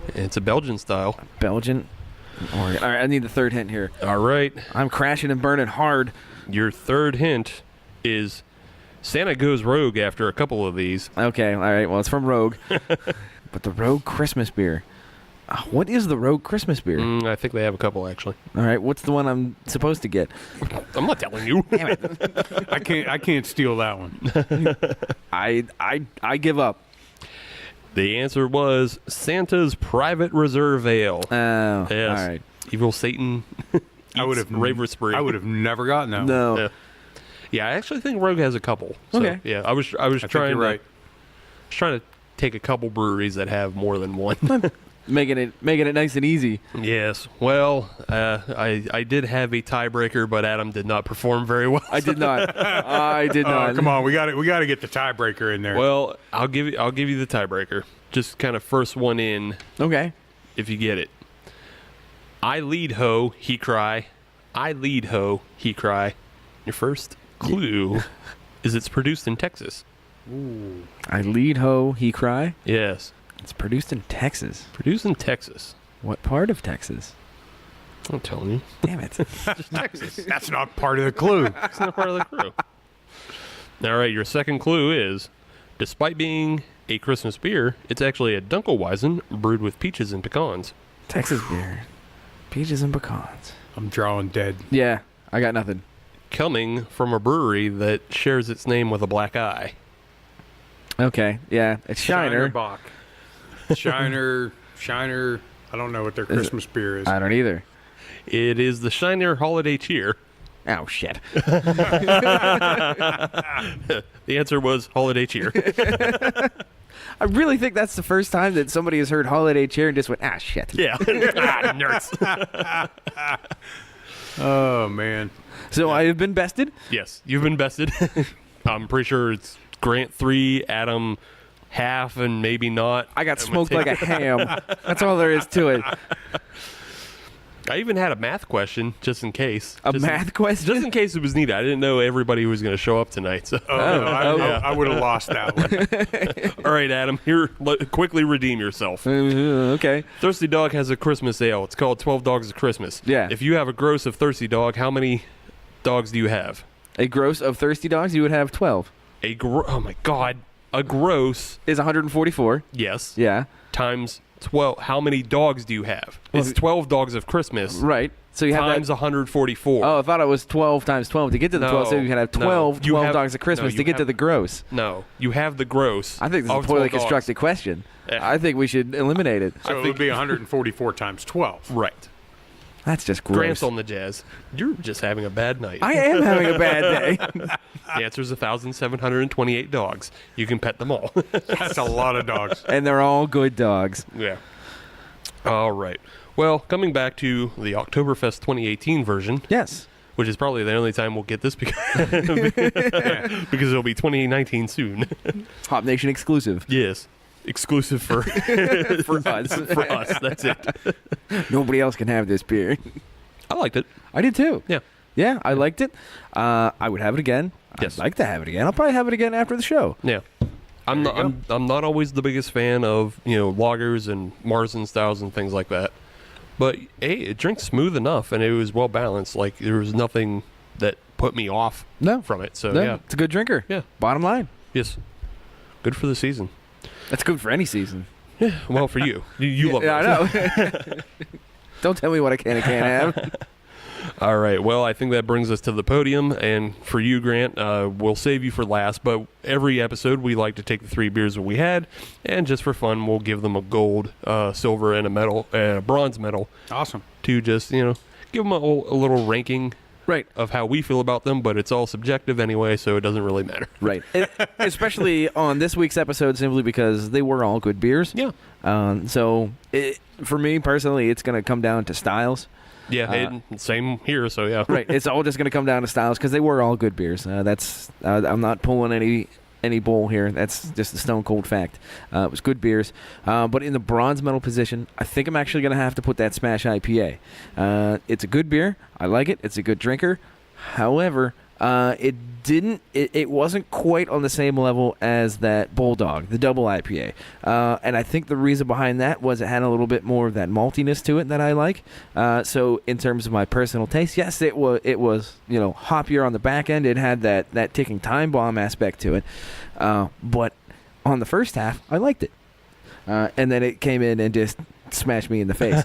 It's a Belgian style. Belgian. Oregon. All right, I need the third hint here. All right. I'm crashing and burning hard. Your third hint is Santa goes rogue after a couple of these. Okay, all right. Well, it's from Rogue. But the Rogue Christmas beer. What is the Rogue Christmas beer? I think they have a couple, actually. All right, what's the one I'm supposed to get? I'm not telling you. Damn it. I can't steal that one. I give up. The answer was Santa's Private Reserve Ale. Oh, Yes. all right. Evil Satan eats Raver Spree. I would have never gotten that one. No. Yeah. Yeah, I actually think Rogue has a couple. So, Okay. Yeah, I was I think trying you're right. to take a couple breweries that have more than one. Making it nice and easy. Yes. Well, I did have a tiebreaker, but Adam did not perform very well. I did not. I did Oh, not. come on, we got to get the tiebreaker in there. Well, I'll give you the tiebreaker. Just kind of first one in, Okay. if you get it. I lead ho, he cry. I lead ho, he cry. Your first clue is it's produced in Texas. I lead ho, he cry. Yes. It's produced in Texas. Produced in Texas. What part of Texas? I'm telling you. Damn it. Just Texas. That's not part of the clue. It's not part of the crew. All right, your second clue is, despite being a Christmas beer, it's actually a Dunkelweizen brewed with peaches and pecans. Texas beer. Peaches and pecans. I'm drawing dead. Yeah, I got nothing. Coming from a brewery that shares its name with a black eye. Okay, yeah. It's Shiner. Bach. Shiner. I don't know what their Christmas beer is. I don't either. It is the Shiner Holiday Cheer. Oh, shit. The answer was Holiday Cheer. I really think that's the first time that somebody has heard Holiday Cheer and just went, shit. Yeah. Nerds. Oh, man. So I have been bested. Yes, you've been bested. I'm pretty sure it's Grant 3, Adam half, and maybe not. I got smoked like a ham. That's all there is to it. I even had a math question just in case. Math question? Just in case it was needed. I didn't know everybody was going to show up tonight. So. I would have lost that one. All right, Adam, here, quickly redeem yourself. Okay. Thirsty Dog has a Christmas ale. It's called 12 Dogs of Christmas. Yeah. If you have a gross of Thirsty Dog, how many dogs do you have? A gross of Thirsty Dogs, you would have 12. Oh, my God. A gross Is 144. Yes. Yeah. Times 12. How many dogs do you have? It's 12 Dogs of Christmas. Right. So you have times 144. Oh, I thought it was 12 times 12 to get to the 12. So you can have 12 dogs of Christmas to get to the gross. No, you have the gross. I think this is a poorly constructed question. I think we should eliminate it. So it would be 144 times 12. Right. That's just gross. Grant's on the jazz. You're just having a bad night. I am having a bad day. The answer is 1,728 dogs. You can pet them all. That's a lot of dogs. And they're all good dogs. Yeah. All right. Well, coming back to the Oktoberfest 2018 version. Yes. Which is probably the only time we'll get this because it'll be 2019 soon. Hop Nation exclusive. Yes. Exclusive for For us. For us. That's it. Nobody else can have this beer. I liked it. I did too. Yeah. Yeah, I liked it. I would have it again. Yes. I'd like to have it again. I'll probably have it again after the show. Yeah. I'm not always the biggest fan of, lagers and Marzen styles and things like that. But hey, it drinks smooth enough and it was well balanced. Like there was nothing that put me off from it. So yeah. It's a good drinker. Yeah. Bottom line. Yes. Good for the season. That's good for any season. Yeah. Well, for you. You love it. Yeah, I know. Don't tell me what I can and can't have. All right. Well, I think that brings us to the podium. And for you, Grant, we'll save you for last. But every episode, we like to take the 3 beers that we had. And just for fun, we'll give them a gold, silver, and a bronze medal. Awesome. To just, give them a little ranking. Right. Of how we feel about them, but it's all subjective anyway, so it doesn't really matter. Right. Especially on this week's episode, simply because they were all good beers. Yeah. So for me personally, it's going to come down to styles. Yeah, same here, so yeah. Right. It's all just going to come down to styles because they were all good beers. I'm not pulling any bull here. That's just a stone cold fact. It was good beers. But in the bronze medal position, I think I'm actually going to have to put that Smash IPA. It's a good beer. I like it. It's a good drinker. However, it wasn't quite on the same level as that Bulldog, the double IPA. And I think the reason behind that was it had a little bit more of that maltiness to it that I like. So in terms of my personal taste, yes, it was hoppier on the back end. It had that ticking time bomb aspect to it. But on the first half, I liked it. And then it came in and just smashed me in the face.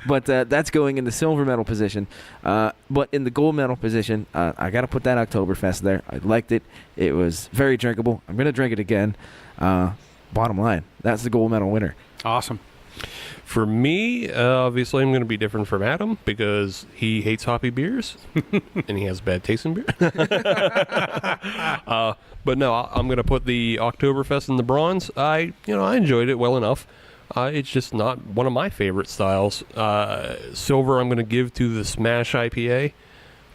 But that's going in the silver medal position. But in the gold medal position, I got to put that Oktoberfest there. I liked it. It was very drinkable. I'm going to drink it again. Bottom line, that's the gold medal winner. Awesome. For me, obviously, I'm going to be different from Adam because he hates hoppy beers and he has bad taste in beer. But no, I'm going to put the Oktoberfest in the bronze. I enjoyed it well enough. It's just not one of my favorite styles. Silver, I'm going to give to the Smash IPA.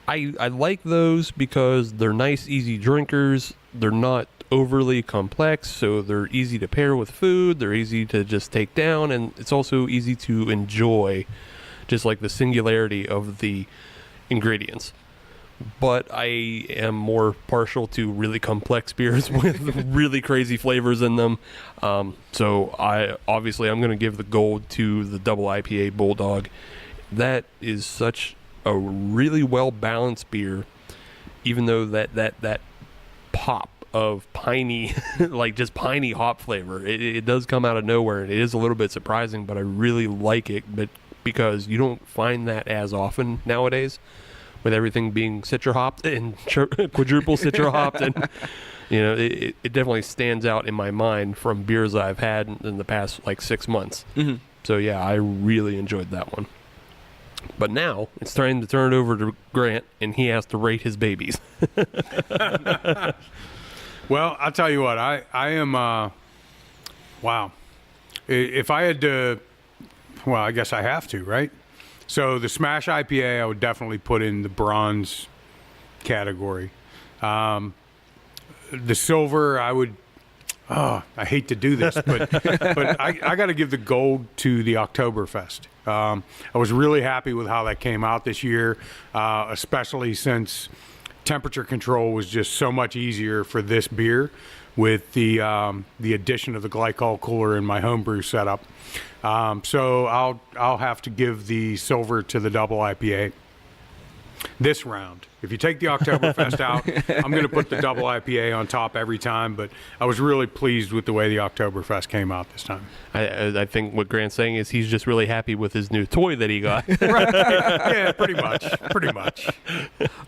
I like those because they're nice, easy drinkers. They're not overly complex, so they're easy to pair with food. They're easy to just take down, and it's also easy to enjoy, just like the singularity of the ingredients. But I am more partial to really complex beers with really crazy flavors in them. So I'm going to give the gold to the double IPA Bulldog. That is such a really well balanced beer, even though that pop of piney, like just piney hop flavor, it does come out of nowhere, and it is a little bit surprising, but I really like it. But because you don't find that as often nowadays, with everything being citra hopped and quadruple citra hopped, and it definitely stands out in my mind from beers I've had in the past 6 months. Mm-hmm. So yeah, I really enjoyed that one. But now it's time to turn it over to Grant, and he has to rate his babies. Well, I'll tell you what, I am, wow. If I had to, well, I guess I have to, right? So the Smash IPA, I would definitely put in the bronze category. the silver, I would. Oh, I hate to do this, but I got to give the gold to the Oktoberfest. I was really happy with how that came out this year, especially since temperature control was just so much easier for this beer with the addition of the glycol cooler in my homebrew setup. So I'll have to give the silver to the double IPA this round. If you take the Oktoberfest out, I'm going to put the double IPA on top every time, but I was really pleased with the way the Oktoberfest came out this time. I think what Grant's saying is he's just really happy with his new toy that he got. Right. Yeah, pretty much.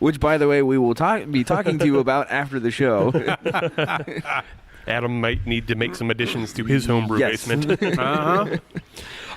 Which, by the way, we will be talking to you about after the show. Adam might need to make some additions to his homebrew basement.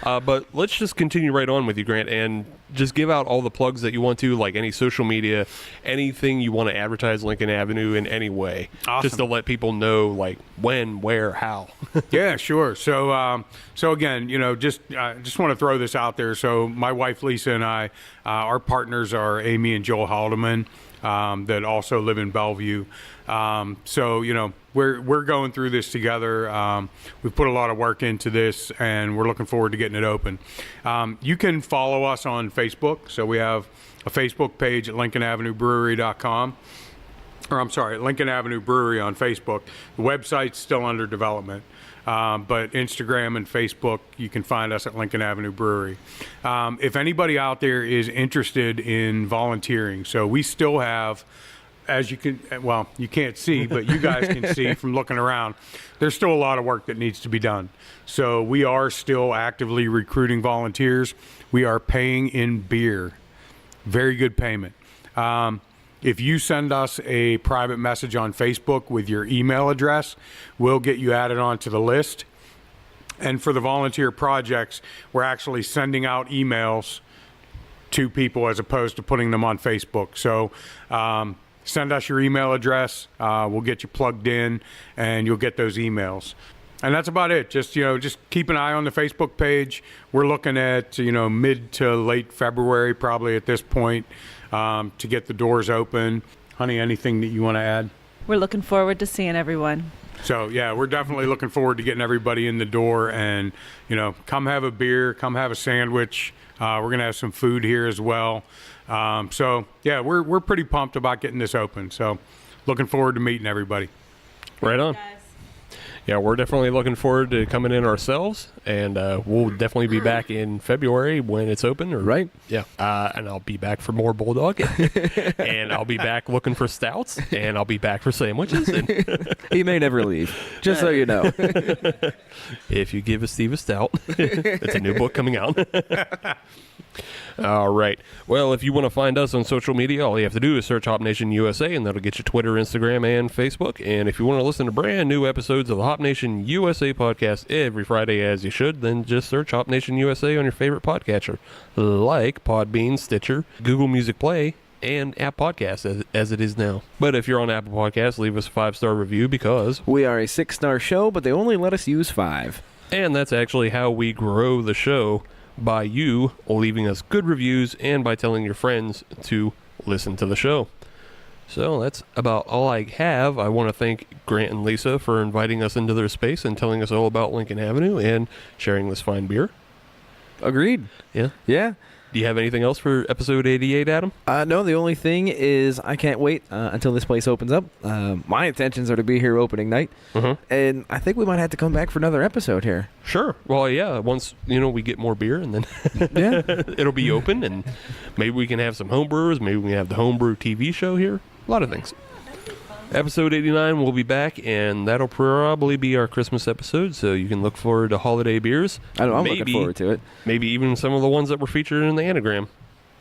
But let's just continue right on with you, Grant, and just give out all the plugs that you want to, like any social media, anything you want to advertise Lincoln Avenue in any way. Awesome. Just to let people know, like, when, where, how. Yeah, sure. So again, just want to throw this out there. So my wife, Lisa, and I, our partners are Amy and Joel Haldeman, that also live in Bellevue. So, we're going through this together. We've put a lot of work into this, and we're looking forward to getting it open. You can follow us on Facebook. So we have a Facebook page at LincolnAvenueBrewery.com. Or I'm sorry, Lincoln Avenue Brewery on Facebook. The website's still under development. But Instagram and Facebook, you can find us at Lincoln Avenue Brewery. If anybody out there is interested in volunteering, so we still have, as you can't see, but you guys can see from looking around, there's still a lot of work that needs to be done. So we are still actively recruiting volunteers. We are paying in beer. Very good payment. If you send us a private message on Facebook with your email address, we'll get you added onto the list. And for the volunteer projects, we're actually sending out emails to people as opposed to putting them on Facebook. So send us your email address. We'll get you plugged in, and you'll get those emails. And that's about it. Just keep an eye on the Facebook page. We're looking at, mid to late February probably at this point, to get the doors open. Honey, anything that you want to add? We're looking forward to seeing everyone. So, yeah, we're definitely looking forward to getting everybody in the door and, come have a beer, come have a sandwich. We're going to have some food here as well. So, yeah, we're pretty pumped about getting this open. So, looking forward to meeting everybody. Right on. Yeah, we're definitely looking forward to coming in ourselves, and we'll definitely be back in February when it's open. Right. Yeah. And I'll be back for more Bulldog, and I'll be back looking for stouts, and I'll be back for sandwiches. And He may never leave, just so you know. If you give Steve a stout, it's a new book coming out. All right. Well, if you want to find us on social media, all you have to do is search Hop Nation USA, and that'll get you Twitter, Instagram, and Facebook. And if you want to listen to brand new episodes of the Hop Nation USA podcast every Friday, as you should, then just search Hop Nation USA on your favorite podcatcher, like Podbean, Stitcher, Google Music Play, and App Podcasts as it is now. But if you're on Apple Podcasts, leave us a 5-star review because We are a 6-star show, but they only let us use 5. And that's actually how we grow the show, by you leaving us good reviews and by telling your friends to listen to the show. So that's about all I have. I want to thank Grant and Lisa for inviting us into their space and telling us all about Lincoln Avenue and sharing this fine beer. Agreed. Yeah. Yeah. Do you have anything else for episode 88, Adam? No, the only thing is I can't wait until this place opens up. My intentions are to be here opening night, and I think we might have to come back for another episode here. Sure. Well, yeah, once, we get more beer, and then it'll be open, and maybe we can have some homebrewers, maybe we can have the homebrew TV show here. A lot of things. Episode 89 will be back, and that'll probably be our Christmas episode, so you can look forward to holiday beers. I'm looking forward to it. Maybe even some of the ones that were featured in the anagram.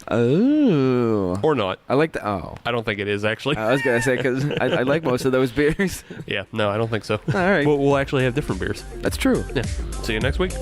Oh. Or not. I like the... Oh. I don't think it is, actually. I was going to say, because I like most of those beers. Yeah, no, I don't think so. All right. We'll actually have different beers. That's true. Yeah. See you next week.